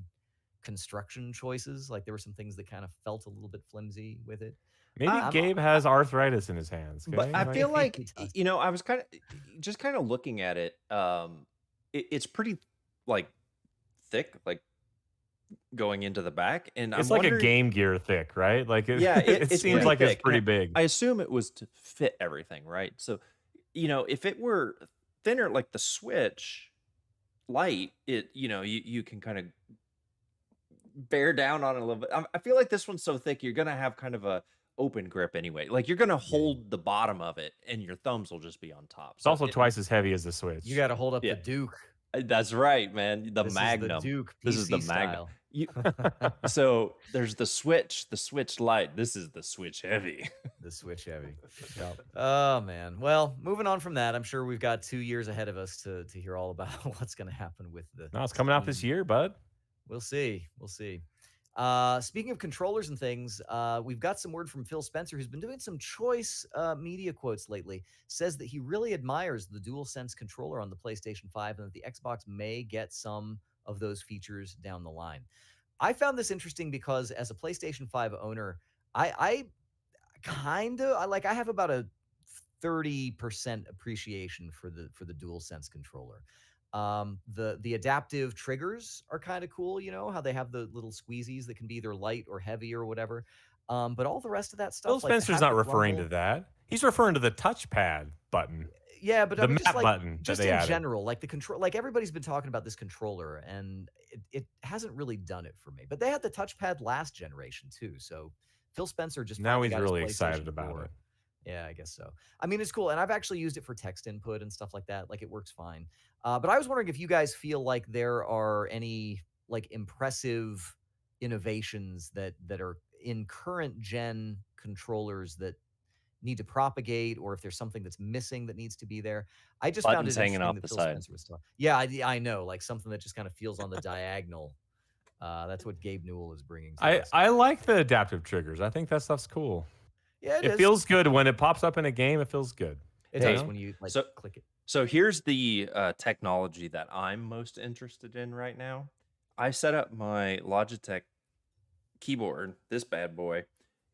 construction choices. Like, there were some things that kind of felt a little bit flimsy with it. Maybe Gabe has arthritis in his hands. But okay? I feel like He does. I was kind of looking at it. It's pretty like thick, like going into the back, and it's I'm like a wondering- Game Gear thick, right? Like it, Yeah, it it's seems pretty like thick, it's pretty and big. I assume it was to fit everything, right? So, if it were thinner, like the Switch Lite, you can kind of bear down on it a little bit. I feel like this one's so thick, you're gonna have kind of a open grip anyway. Like you're gonna hold the bottom of it, and your thumbs will just be on top. It's also twice as heavy as the Switch. You got to hold up Yeah. the Duke. That's right, man. The This Magnum. is the Duke. This is the PC Magnum. style. So there's the Switch Lite. This is the Switch Heavy. The Switch Heavy. Oh man. Well, moving on from that, I'm sure we've got 2 years ahead of us to hear all about what's going to happen with the. No, it's coming out this Steam. year, bud. We'll see. We'll see. Speaking of controllers and things, we've got some word from Phil Spencer, who's been doing some choice media quotes lately. Says that he really admires the DualSense controller on the PlayStation 5 and that the Xbox may get some of those features down the line. I found this interesting because as a PlayStation 5 owner, I have about a 30% appreciation for the DualSense controller. The adaptive triggers are kind of cool, how they have the little squeezies that can be either light or heavy or whatever. But all the rest of that stuff, Phil Spencer's not referring to rumble, that. He's referring to the touchpad button. Yeah, but the I mean, just map like, button that just they in added. general, like the control, like everybody's been talking about this controller, and it hasn't really done it for me. But they had the touchpad last generation too, so Phil Spencer just Now finally he's got his really excited PlayStation about 4. it. Yeah, I guess so. I mean, it's cool, and I've actually used it for text input and stuff like that. Like, it works fine. But I was wondering if you guys feel like there are any like impressive innovations that are in current gen controllers that need to propagate, or if there's something that's missing that needs to be there. I just found Buttons it hanging interesting off that the Phil side. Spencer was talking. Yeah, I know, like something that just kind of feels on the diagonal. That's what Gabe Newell is bringing to us. I like the adaptive triggers. I think that stuff's cool. Yeah, It is. feels good when it pops up in a game. It feels good. It Hey, does when you like so- click it. So here's the technology that I'm most interested in right now. I set up my Logitech keyboard, this bad boy.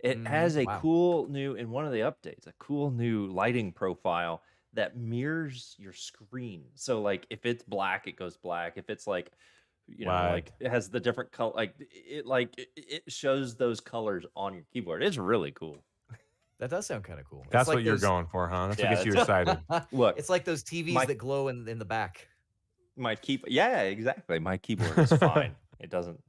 It has a wow. cool new, in one of the updates, a cool new lighting profile that mirrors your screen. So like if it's black, it goes black. If it's like, like it has the different color, it shows those colors on your keyboard. It's really cool. That does sound kind of cool. That's It's like what you're those- going for, huh? That's Yeah, what gets you excited. Look, It's like those TVs My- that glow in the back. my yeah, exactly. My keyboard is fine. It doesn't.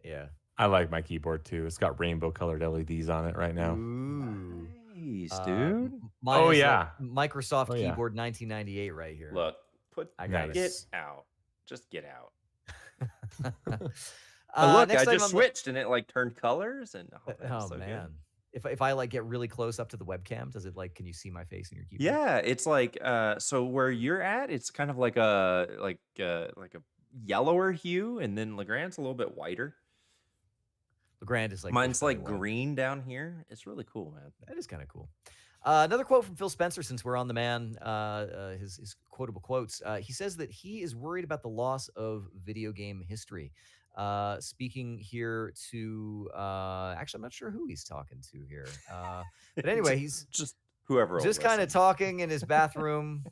Yeah. I like my keyboard too. It's got rainbow colored LEDs on it right now. Ooh. Nice, dude. Mine Oh, is yeah. Microsoft Oh, yeah. keyboard 1998 right here. Look, I got get Nice. out. Just get out. it. Look, next I time just I'm- switched and it like turned colors and that was Oh so good. man. If I like get really close up to the webcam, does it like can you see my face in your keyboard? Yeah, it's like so where you're at, it's kind of like a yellower hue, and then Legrand's a little bit whiter. Legrand is like Mine's like white. green down here. It's really cool, man. That is kind of cool. Another quote from Phil Spencer, since we're on the man, his quotable quotes. He says that he is worried about the loss of video game history. Speaking here to, actually, I'm not sure who he's talking to here. But anyway, he's just Whoever will Just kind of listen. talking in his bathroom,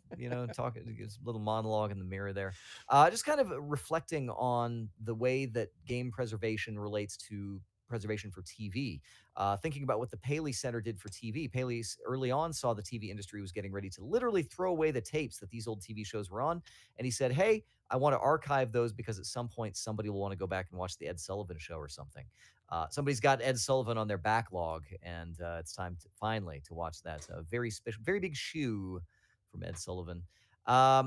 talking his little monologue in the mirror there. Just kind of reflecting on the way that game preservation relates to preservation for TV. Thinking about what the Paley Center did for TV. Paley early on saw the TV industry was getting ready to literally throw away the tapes that these old TV shows were on. And he said, hey, I want to archive those because at some point somebody will want to go back and watch the Ed Sullivan Show or something. Somebody's got Ed Sullivan on their backlog, and it's time finally to watch that very special, very big shoe from Ed Sullivan.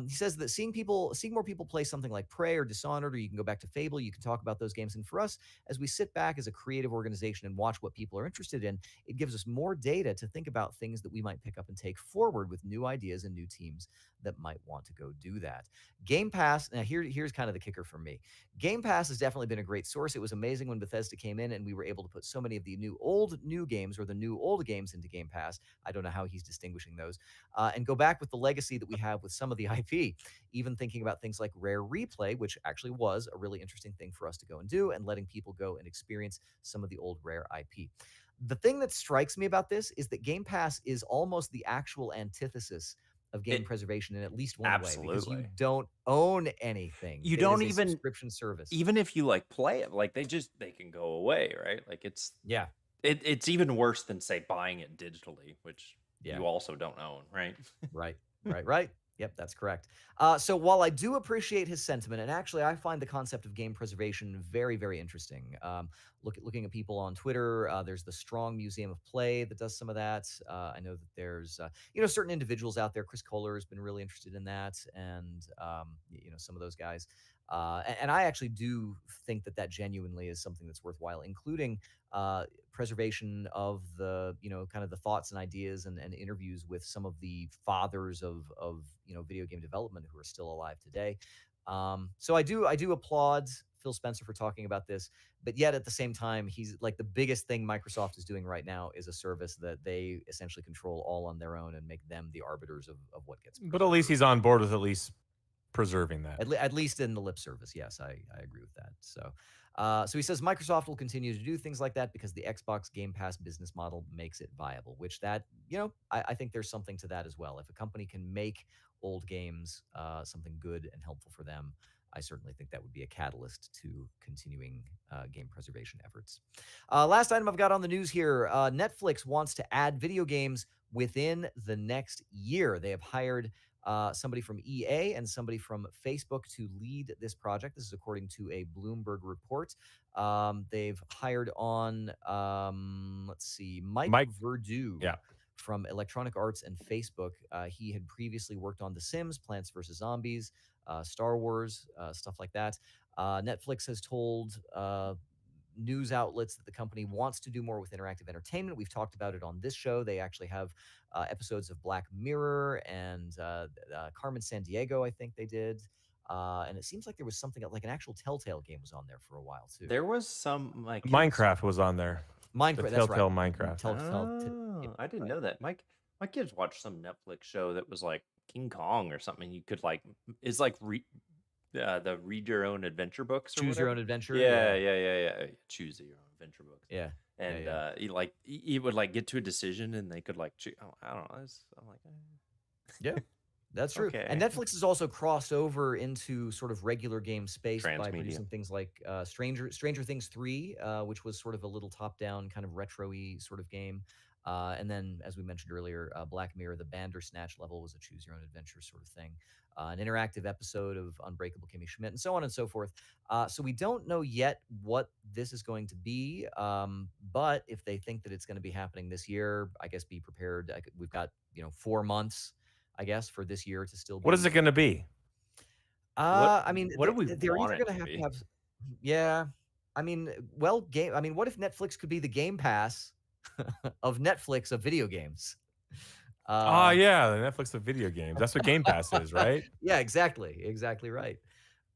He says that seeing more people play something like Prey or Dishonored, or you can go back to Fable, you can talk about those games. And for us, as we sit back as a creative organization and watch what people are interested in, it gives us more data to think about things that we might pick up and take forward with new ideas and new teams that might want to go do that. Game Pass, now here's kind of the kicker for me. Game Pass has definitely been a great source. It was amazing when Bethesda came in and we were able to put so many of the new games or the new old games into Game Pass. I don't know how he's distinguishing those. And go back with the legacy that we have with some of the IP, even thinking about things like Rare Replay, which actually was a really interesting thing for us to go and do, and letting people go and experience some of the old Rare IP. The thing that strikes me about this is that Game Pass is almost the actual antithesis of game preservation in at least one way, because you don't own anything. You don't even subscription service. Even if you like play it, like they can go away, right? Like it's even worse than say buying it digitally, which you also don't own, right? Right. Yep, that's correct. So while I do appreciate his sentiment, and actually I find the concept of game preservation very, very interesting. Looking at people on Twitter, there's the Strong Museum of Play that does some of that. I know that there's certain individuals out there. Chris Kohler has been really interested in that, and some of those guys. And I actually do think that genuinely is something that's worthwhile, including preservation of the kind of the thoughts and ideas and interviews with some of the fathers of video game development who are still alive today. So I do applaud Phil Spencer for talking about this, but yet at the same time, he's like, the biggest thing Microsoft is doing right now is a service that they essentially control all on their own and make them the arbiters of what gets preserved. But at least he's on board with at least preserving that. At least in the lip service. Yes, I agree with that. So he says Microsoft will continue to do things like that because the Xbox Game Pass business model makes it viable, which I think there's something to that as well. If a company can make old games something good and helpful for them, I certainly think that would be a catalyst to continuing game preservation efforts. Last item I've got on the news here, Netflix wants to add video games within the next year. They have hired somebody from EA and somebody from Facebook to lead this project. This is according to a Bloomberg report. They've hired on, Mike Verdu from Electronic Arts and Facebook. He had previously worked on The Sims, Plants vs. Zombies, Star Wars, stuff like that. Netflix has told news outlets that the company wants to do more with interactive entertainment. We've talked about it on this show. They actually have episodes of Black Mirror and Carmen Sandiego, I think they did. And it seems like there was something like an actual Telltale game was on there for a while too. There was some like Minecraft was on there. Minecraft, that's right. Telltale Minecraft. I didn't know that. My kids watched some Netflix show that was like King Kong or something. You could like, it's like the read your own adventure books. Choose your own adventure. Yeah. Choose your own adventure books. Yeah. And you would like get to a decision, and they could like I don't know. I'm like, yeah. That's true. Okay. And Netflix has also crossed over into sort of regular game space by producing things like Stranger Things 3, which was sort of a little top-down kind of retro-y sort of game. And then, as we mentioned earlier, Black Mirror, the Bandersnatch level was a choose-your-own-adventure sort of thing. An interactive episode of Unbreakable Kimmy Schmidt, and so on and so forth. So we don't know yet what this is going to be, but if they think that it's going to be happening this year, I guess be prepared. We've got 4 months, I guess, for this year to still be. What is it going to be? I mean, what do we they're want either going to have? Yeah, I mean, what if Netflix could be the Game Pass of Netflix of video games? Yeah, the Netflix of video games. That's what Game Pass is, right? Yeah, exactly right.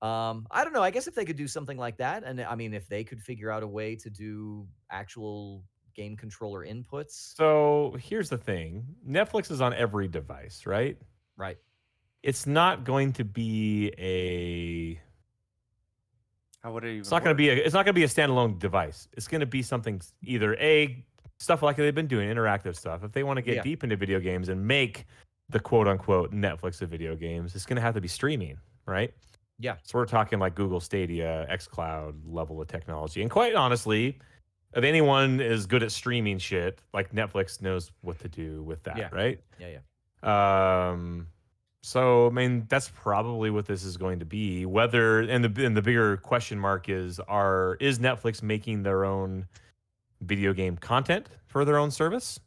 I don't know. I guess if they could do something like that, and I mean, if they could figure out a way to do actual game controller inputs. So here's the thing: Netflix is on every device, right? Right. It's not going to be a. How would it even? It's not going to be a. It's not going to be a standalone device. It's going to be something either A, stuff like they've been doing, interactive stuff, if they want to get deep into video games and make the quote unquote Netflix of video games, it's going to have to be streaming, right? Yeah. So we're talking like Google Stadia, xCloud level of technology. And quite honestly, if anyone is good at streaming shit, like Netflix knows what to do with that, right? Yeah. So I mean, that's probably what this is going to be. Whether and the bigger question mark is Netflix making their own video game content for their own service?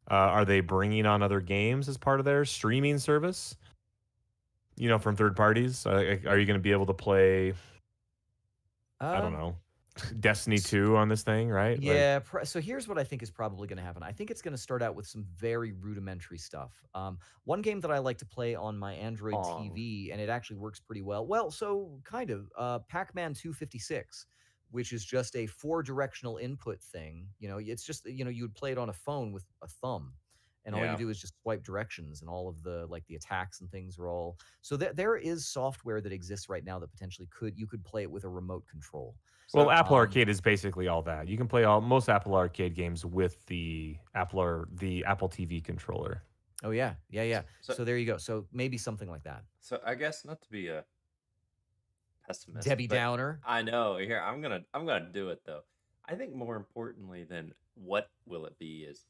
Are they bringing on other games as part of their streaming service? You know, from third parties? Are you going to be able to play, I don't know, Destiny 2 on this thing, right? Yeah. So here's what I think is probably going to happen. I think it's going to start out with some very rudimentary stuff. One game that I like to play on my Android TV, and it actually works pretty well. Well, so kind of Pac-Man 256, which is just a 4-directional input thing. You know, it's just, you know, you would play it on a phone with a thumb. And all you do is just swipe directions, and all of the the attacks and things are all. So there is software that exists right now that potentially you could play it with a remote control. So, well, Apple Arcade is basically all that. You can play most Apple Arcade games with the Apple TV controller. Oh yeah. So there you go. So maybe something like that. So I guess, not to be a pessimist, Debbie Downer. I know. Here, I'm gonna do it though. I think more importantly than what will it be is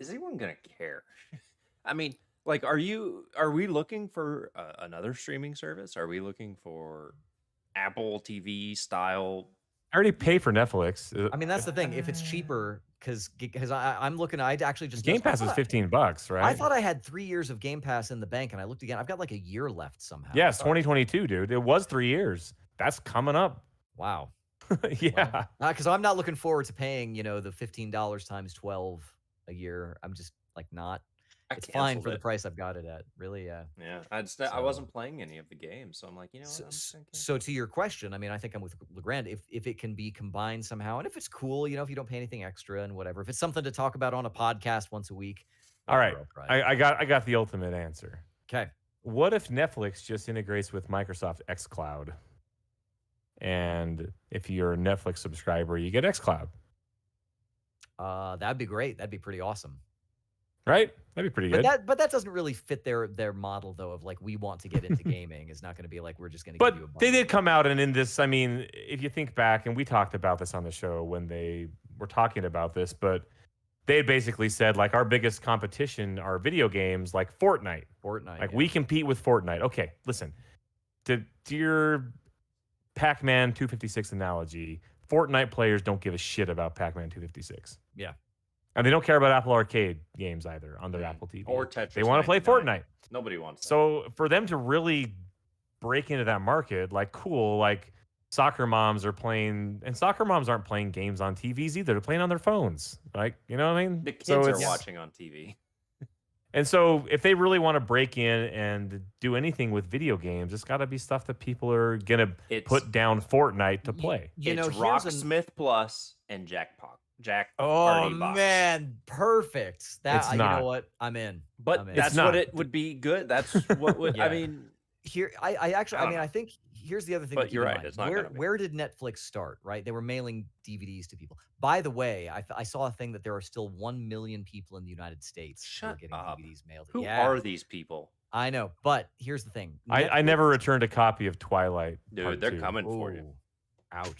anyone gonna care? I mean, like, are we looking for another streaming service? Are we looking for Apple TV style? I already pay for Netflix. I mean, that's the thing. If it's cheaper, because I'm looking, I'd actually just Game Pass is $15, right? I thought I had 3 years of Game Pass in the bank, and I looked again. I've got like a year left somehow. Yes, 2022, dude. It was 3 years. That's coming up. Wow. Yeah. Because I'm not looking forward to paying, you know, the $15 times 12 a year. I'm just like not. It's fine for the price I've got it at. Really, yeah. Yeah. I wasn't playing any of the games, so I'm like, you know what? So to your question, I mean, I think I'm with LeGrand. If it can be combined somehow, and if it's cool, you know, if you don't pay anything extra and whatever, if it's something to talk about on a podcast once a week. All right. I got the ultimate answer. Okay. What if Netflix just integrates with Microsoft xCloud? And if you're a Netflix subscriber, you get xCloud. That'd be great. That'd be pretty awesome. Right? That'd be pretty good. But that doesn't really fit their model, though, of like, we want to get into gaming. It's not going to be like, we're just going to give you a But they did come out, and in this, I mean, if you think back, and we talked about this on the show when they were talking about this, but they basically said, like, our biggest competition are video games like Fortnite. Like, we compete with Fortnite. Okay, listen. To your Pac-Man 256 analogy, Fortnite players don't give a shit about Pac-Man 256. Yeah. And they don't care about Apple Arcade games either on their Apple TV. Or Tetris. They want to play Fortnite. Nobody wants that. So for them to really break into that market, like, cool, like, soccer moms are playing, and soccer moms aren't playing games on TVs either. They're playing on their phones. Like, you know what I mean? The kids are watching on TV. And so if they really want to break in and do anything with video games, it's got to be stuff that people are going to put down Fortnite to play. It's Rocksmith Plus and Jack Oh, Party Box. Man, perfect. It's you not. know what? I'm in. But I'm in. that's what it would be good. That's what would, I mean. Here, I actually, I mean, I think here's the other thing. But you're right. It's not where did Netflix start? Right, they were mailing DVDs to people. By the way, I saw a thing that there are still 1 million people in the United States who are getting DVDs mailed. Who are these people? I know, but here's the thing. I never returned a copy of Twilight. Dude, they're coming for you. Ouch.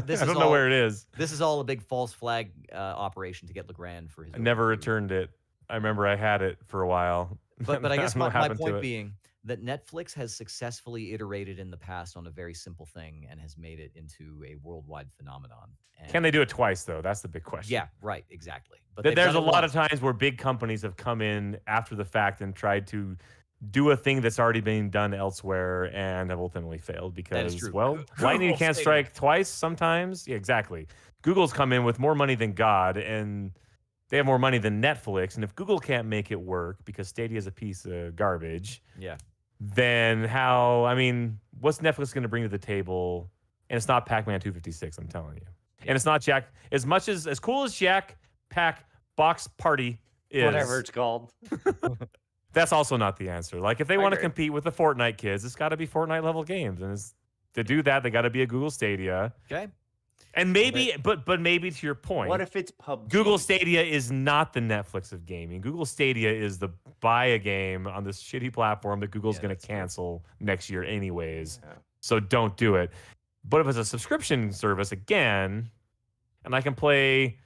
This I don't know where it is. This is all a big false flag operation to get LeGrand for his. I never returned it. I remember I had it for a while. But I guess my point being that Netflix has successfully iterated in the past on a very simple thing and has made it into a worldwide phenomenon. And can they do it twice, though? That's the big question. Yeah, right, exactly. But there's a lot of times where big companies have come in after the fact and tried to do a thing that's already been done elsewhere and have ultimately failed because, well, lightning can't strike twice sometimes. Yeah, exactly. Google's come in with more money than God, and they have more money than Netflix. And if Google can't make it work because Stadia is a piece of garbage, then how, I mean, what's Netflix going to bring to the table? And it's not Pac-Man 256, I'm telling you. And it's not Jack, as cool as Jack Pac Box Party is. Whatever it's called. That's also not the answer. Like, if they want to compete with the Fortnite kids, it's got to be Fortnite level games. And to do that, they got to be a Google Stadia. Okay. And maybe, but maybe to your point, What if it's PUBG? Google Stadia is not the Netflix of gaming. Google Stadia is the buy a game on this shitty platform that Google's going to cancel next year anyways. Yeah. So don't do it. But if it's a subscription service again, and I can play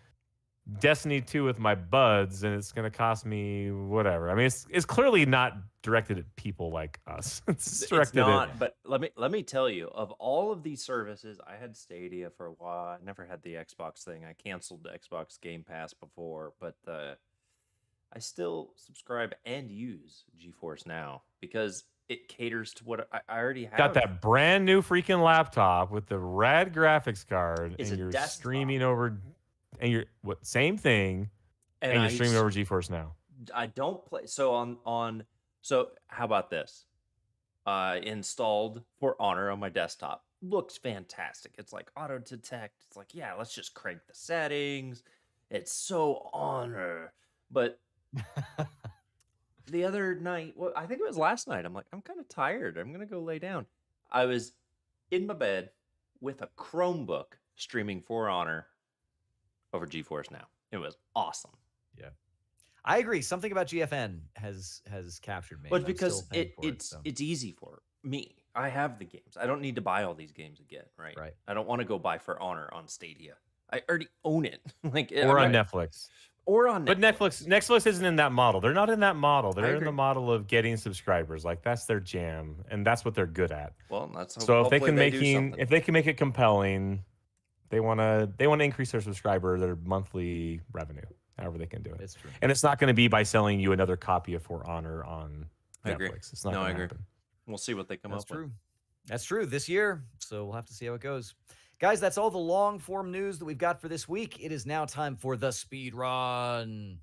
Destiny 2 with my buds, and it's going to cost me whatever. I mean, it's clearly not directed at people like us. It's directed at... But let me tell you, of all of these services, I had Stadia for a while. I never had the Xbox thing. I canceled the Xbox Game Pass before, but I still subscribe and use GeForce Now because it caters to what I already have. Got that brand new freaking laptop with the rad graphics card, It's and a you're desktop. streaming over, and you're same thing, and you're streaming over GeForce Now. I don't play so how about this? Installed For Honor on my desktop. Looks fantastic. It's like auto detect. It's like, yeah, let's just crank the settings. It's so Honor. But the other night, well, I think it was last night, I'm like, I'm kind of tired. I'm going to go lay down. I was in my bed with a Chromebook streaming For Honor over GeForce Now. It was awesome. Yeah. I agree. Something about GFN has captured me. But because it's easy for me. I have the games. I don't need to buy all these games again, right? Right. I don't want to go buy For Honor on Stadia. I already own it. Or on Netflix. Or on Netflix. But Netflix isn't in that model. They're not in that model. They're in the model of getting subscribers. Like, that's their jam, and that's what they're good at. Well, that's so if they can make it compelling, they want to increase their monthly revenue. However they can do it. It's true. And it's not going to be by selling you another copy of For Honor on Netflix. I agree. It's not going to happen. We'll see what they come up with. That's true. This year. So we'll have to see how it goes. Guys, that's all the long form news that we've got for this week. It is now time for the speed run.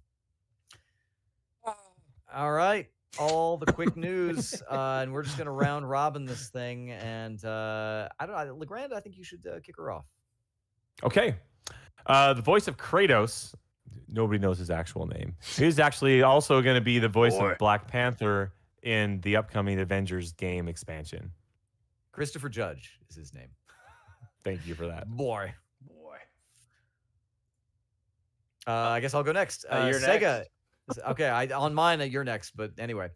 All right. All the quick news. And we're just going to round robin this thing. And I don't know. LeGrand, I think you should kick her off. Okay. The voice of Kratos, nobody knows his actual name. He's actually also going to be the voice of Black Panther in the upcoming Avengers game expansion. Christopher Judge is his name. Thank you for that. Boy. I guess I'll go next. You're Sega. next. Okay, on mine, you're next. But anyway,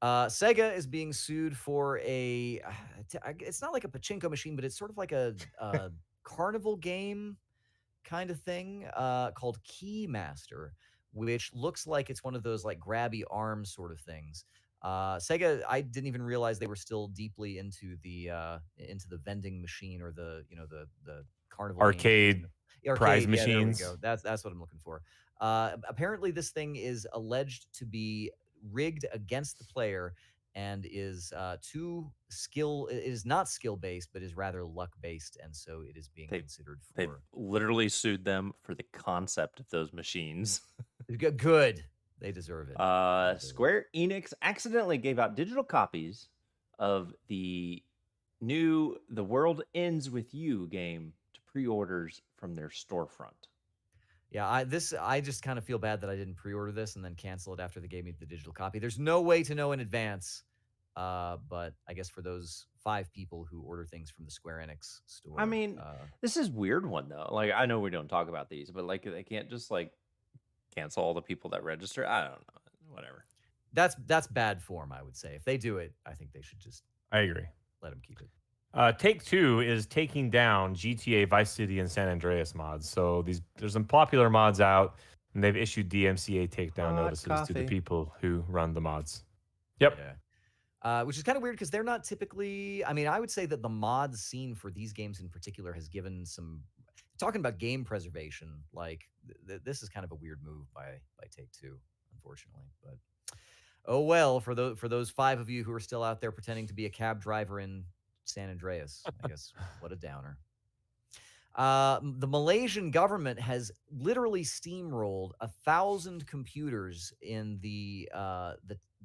Sega is being sued for it's not like a pachinko machine, but it's sort of like a carnival game kind of thing called Keymaster, which looks like it's one of those like grabby arms sort of things. Sega, I didn't even realize they were still deeply into the vending machine or the carnival arcade prize machines. There we go. That's what I'm looking for. Apparently, this thing is alleged to be rigged against the player and is it is not skill based, but is rather luck based, and so it is being considered for. They've literally sued them for the concept of those machines. Good. They deserve it. Square Enix accidentally gave out digital copies of the new The World Ends With You game to pre-orders from their storefront. Yeah, I just kind of feel bad that I didn't pre-order this and then cancel it after they gave me the digital copy. There's no way to know in advance, but I guess for those 5 people who order things from the Square Enix store. I mean, this is a weird one though. Like, I know we don't talk about these, but like they can't just like cancel all the people that register. I don't know. Whatever. That's bad form, I would say. If they do it, I think they should just. I agree. Let them keep it. Take-Two is taking down GTA Vice City and San Andreas mods. So there's some popular mods out, and they've issued DMCA takedown notices to the people who run the mods. Yep. Yeah. Which is kind of weird because they're not typically. I mean, I would say that the mod scene for these games in particular has given some. Talking about game preservation, like this is kind of a weird move by Take-Two, unfortunately. But oh well, for those 5 of you who are still out there pretending to be a cab driver in San Andreas, I guess what a downer. The Malaysian government has literally steamrolled 1,000 computers in the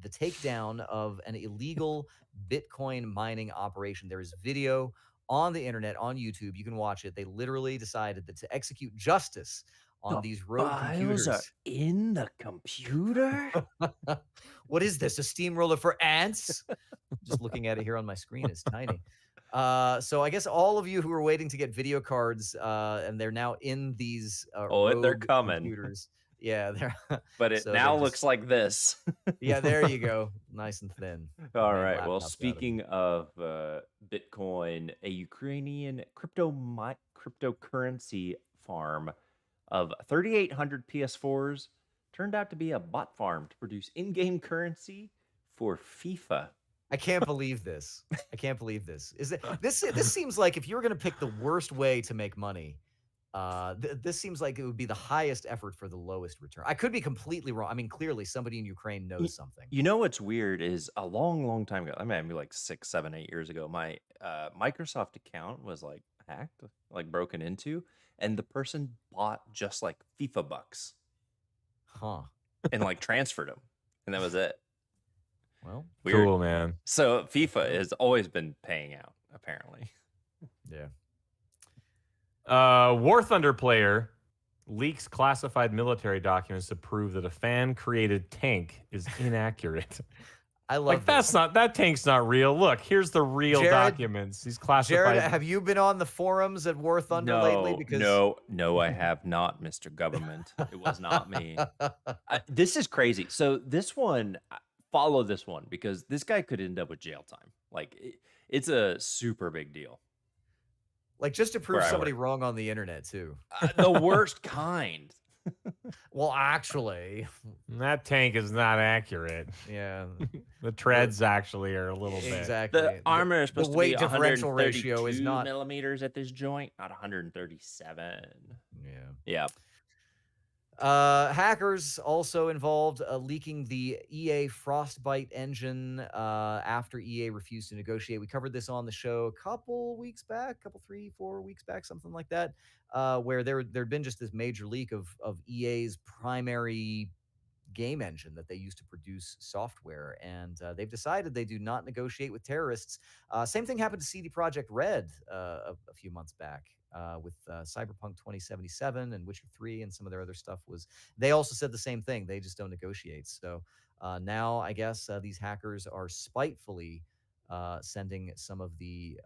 takedown of an illegal Bitcoin mining operation. There is video on the internet, on YouTube. You can watch it. They literally decided that to execute justice on these rogue computers. Are in the computer? What is this? A steamroller for ants? Just looking at it here on my screen is tiny. So I guess all of you who are waiting to get video cards, and they're now in these they're rogue coming. computers. Yeah, they're But it so now they're looks just like this. yeah. There you go, nice and thin. They've All made right. Well, laptops out of speaking of Bitcoin, a Ukrainian cryptocurrency farm of 3,800 PS4s turned out to be a bot farm to produce in-game currency for FIFA. I can't believe this. I can't believe this. Is it this? This seems like if you were going to pick the worst way to make money, this seems like it would be the highest effort for the lowest return. I could be completely wrong. I mean, clearly somebody in Ukraine knows something. You know what's weird is a long, long time ago. I mean, maybe like 6, 7, 8 years ago, my Microsoft account was like hacked, like broken into, and the person bought just like FIFA bucks Huh. and like transferred them, and that was it. Well, Weird. Cool, man. So FIFA has always been paying out, apparently. yeah. War Thunder player leaks classified military documents to prove that a fan-created tank is inaccurate. I love Like this. that tank's not real. Look, here's the real Jared- documents. These classified. Jared, have you been on the forums at War Thunder lately? Because No, I have not, Mr. Government. It was not me. This is crazy. So this one, follow this one because this guy could end up with jail time. Like it's a super big deal. like just to prove Where I somebody work. wrong on the internet too. The worst kind. Well, actually, That tank is not accurate. yeah, The treads actually are a little bit. exactly. The armor is supposed the to weight be differential ratio is 132 not. millimeters at this joint, not 137. Yeah. Yeah. Hackers also involved leaking the EA Frostbite engine after EA refused to negotiate. We covered this on the show a couple weeks back, 3, 4 weeks back, something like that, where there'd been just this major leak of EA's primary game engine that they use to produce software, and they've decided they do not negotiate with terrorists. Same thing happened to CD Projekt Red a few months back. With Cyberpunk 2077 and Witcher 3 and some of their other stuff they also said the same thing. They just don't negotiate. So now I guess these hackers are spitefully sending some of the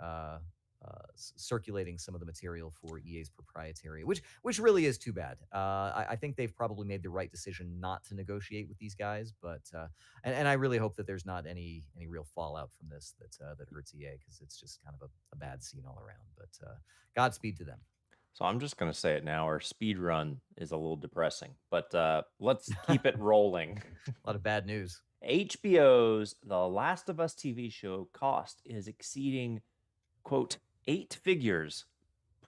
circulating some of the material for EA's proprietary, which really is too bad. I think they've probably made the right decision not to negotiate with these guys, but and I really hope that there's not any real fallout from this that hurts EA, because it's just kind of a bad scene all around. But Godspeed to them. So I'm just going to say it now. Our speed run is a little depressing, but let's keep it rolling. A lot of bad news. HBO's The Last of Us TV show cost is exceeding, quote, 8 figures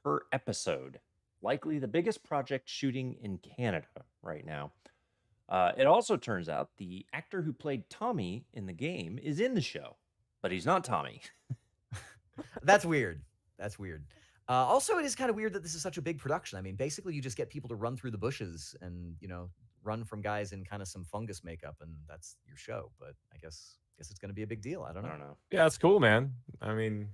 per episode. Likely the biggest project shooting in Canada right now. It also turns out the actor who played Tommy in the game is in the show, but he's not Tommy. That's weird. That's weird. Also, it is kind of weird that this is such a big production. I mean, basically, you just get people to run through the bushes and, run from guys in kind of some fungus makeup, and that's your show. But I guess it's going to be a big deal. I don't know. Yeah, that's cool, man. I mean,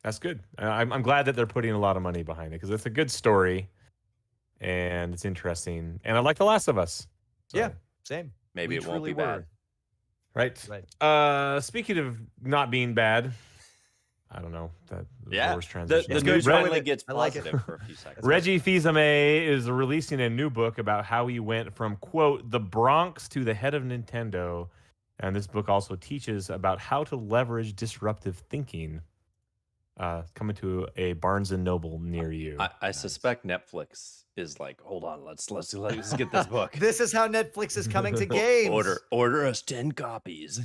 that's good. I'm glad that they're putting a lot of money behind it because it's a good story and it's interesting. And I like The Last of Us. So. Yeah, same. Maybe We it won't be truly bad. Right. Speaking of not being bad, I don't know. That was the worst transition. The news Red- finally gets I like it. positive for a few seconds. Reggie Fils-Aimé is releasing a new book about how he went from, quote, the Bronx to the head of Nintendo. And this book also teaches about how to leverage disruptive thinking. Coming to a Barnes & Noble near you. I suspect Netflix is like, hold on, let's get this book. This is how Netflix is coming to games. Order us 10 copies.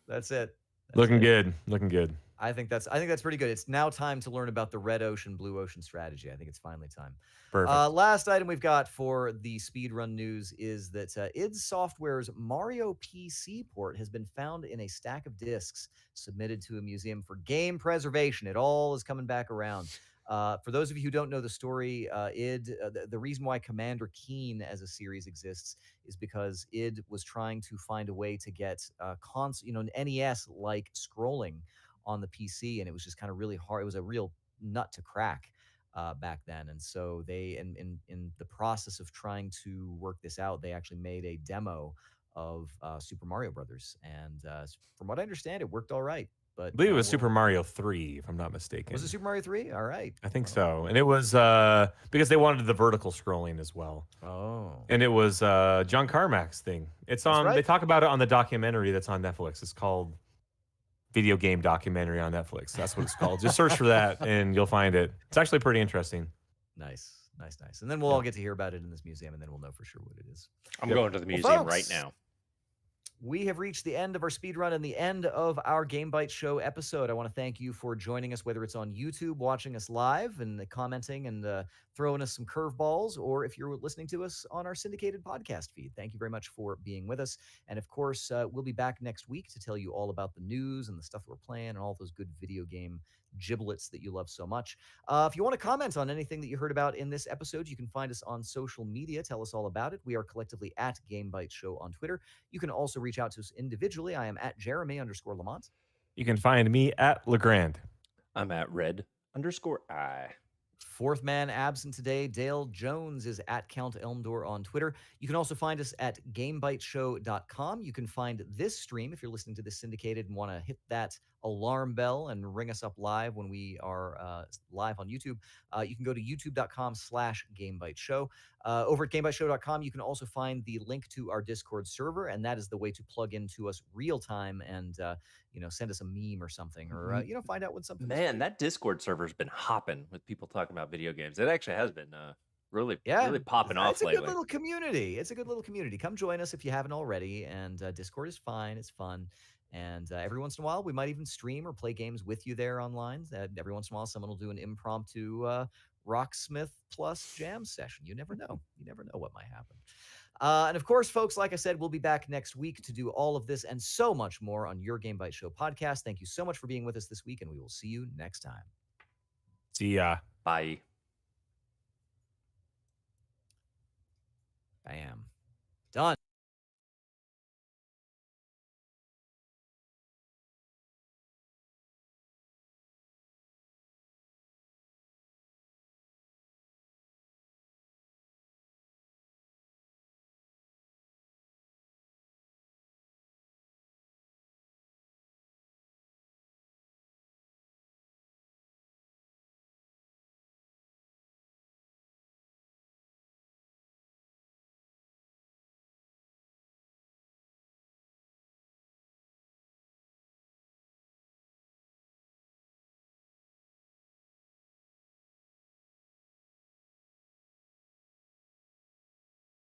That's it. That's Looking it. good. I think that's pretty good. It's now time to learn about the red ocean, blue ocean strategy. I think it's finally time. Perfect. Last item we've got for the speedrun news is that id Software's Mario PC port has been found in a stack of discs submitted to a museum for game preservation. It all is coming back around. For those of you who don't know the story, the reason why Commander Keen as a series exists is because id was trying to find a way to get an NES-like scrolling on the PC, and it was just kind of really hard. It was a real nut to crack back then, and so they, in the process of trying to work this out, they actually made a demo of Super Mario Brothers, and from what I understand, it worked all right. But I believe it was Super Mario 3, if I'm not mistaken. Was it Super Mario 3? All right. I think so. And it was because they wanted the vertical scrolling as well. Oh. And it was John Carmack's thing. It's on. They talk about it on the documentary that's on Netflix. It's called Video Game Documentary on Netflix. That's what it's called. Just search for that and you'll find it. It's actually pretty interesting. Nice. And then we'll all get to hear about it in this museum, and then we'll know for sure what it is. I'm going to the museum folks, right now. We have reached the end of our speed run and the end of our Game Bytes Show episode. I want to thank you for joining us, whether it's on YouTube, watching us live and commenting and throwing us some curveballs, or if you're listening to us on our syndicated podcast feed. Thank you very much for being with us. And of course, we'll be back next week to tell you all about the news and the stuff we're playing and all those good video game giblets that you love so much. If you want to comment on anything that you heard about in this episode, you can find us on social media. Tell us all about it. We are collectively at Game Bytes Show on Twitter. You can also reach out to us individually. I am at Jeremy_Lamont. You can find me at Legrand. I'm at Red_I. Fourth man absent today, Dale Jones is at Count Elmdor on Twitter. You can also find us at GameBytesShow.com. You can find this stream if you're listening to this syndicated and want to hit that alarm bell and ring us up live when we are live on YouTube. You can go to youtube.com/GameByteShow. Over at GameByteShow.com, you can also find the link to our Discord server, and that is the way to plug into us real time and send us a meme or something, or find out when something. Man, that Discord server's been hopping with people talking about video games. It actually has been really popping off lately. It's a good little community. Come join us if you haven't already. And Discord is fine. It's fun. And every once in a while, we might even stream or play games with you there online. Every once in a while, someone will do an impromptu Rocksmith plus jam session. You never know. You never know what might happen. And of course, folks, like I said, we'll be back next week to do all of this and so much more on your Game Bytes Show podcast. Thank you so much for being with us this week, and we will see you next time. See ya. Bye. Bam.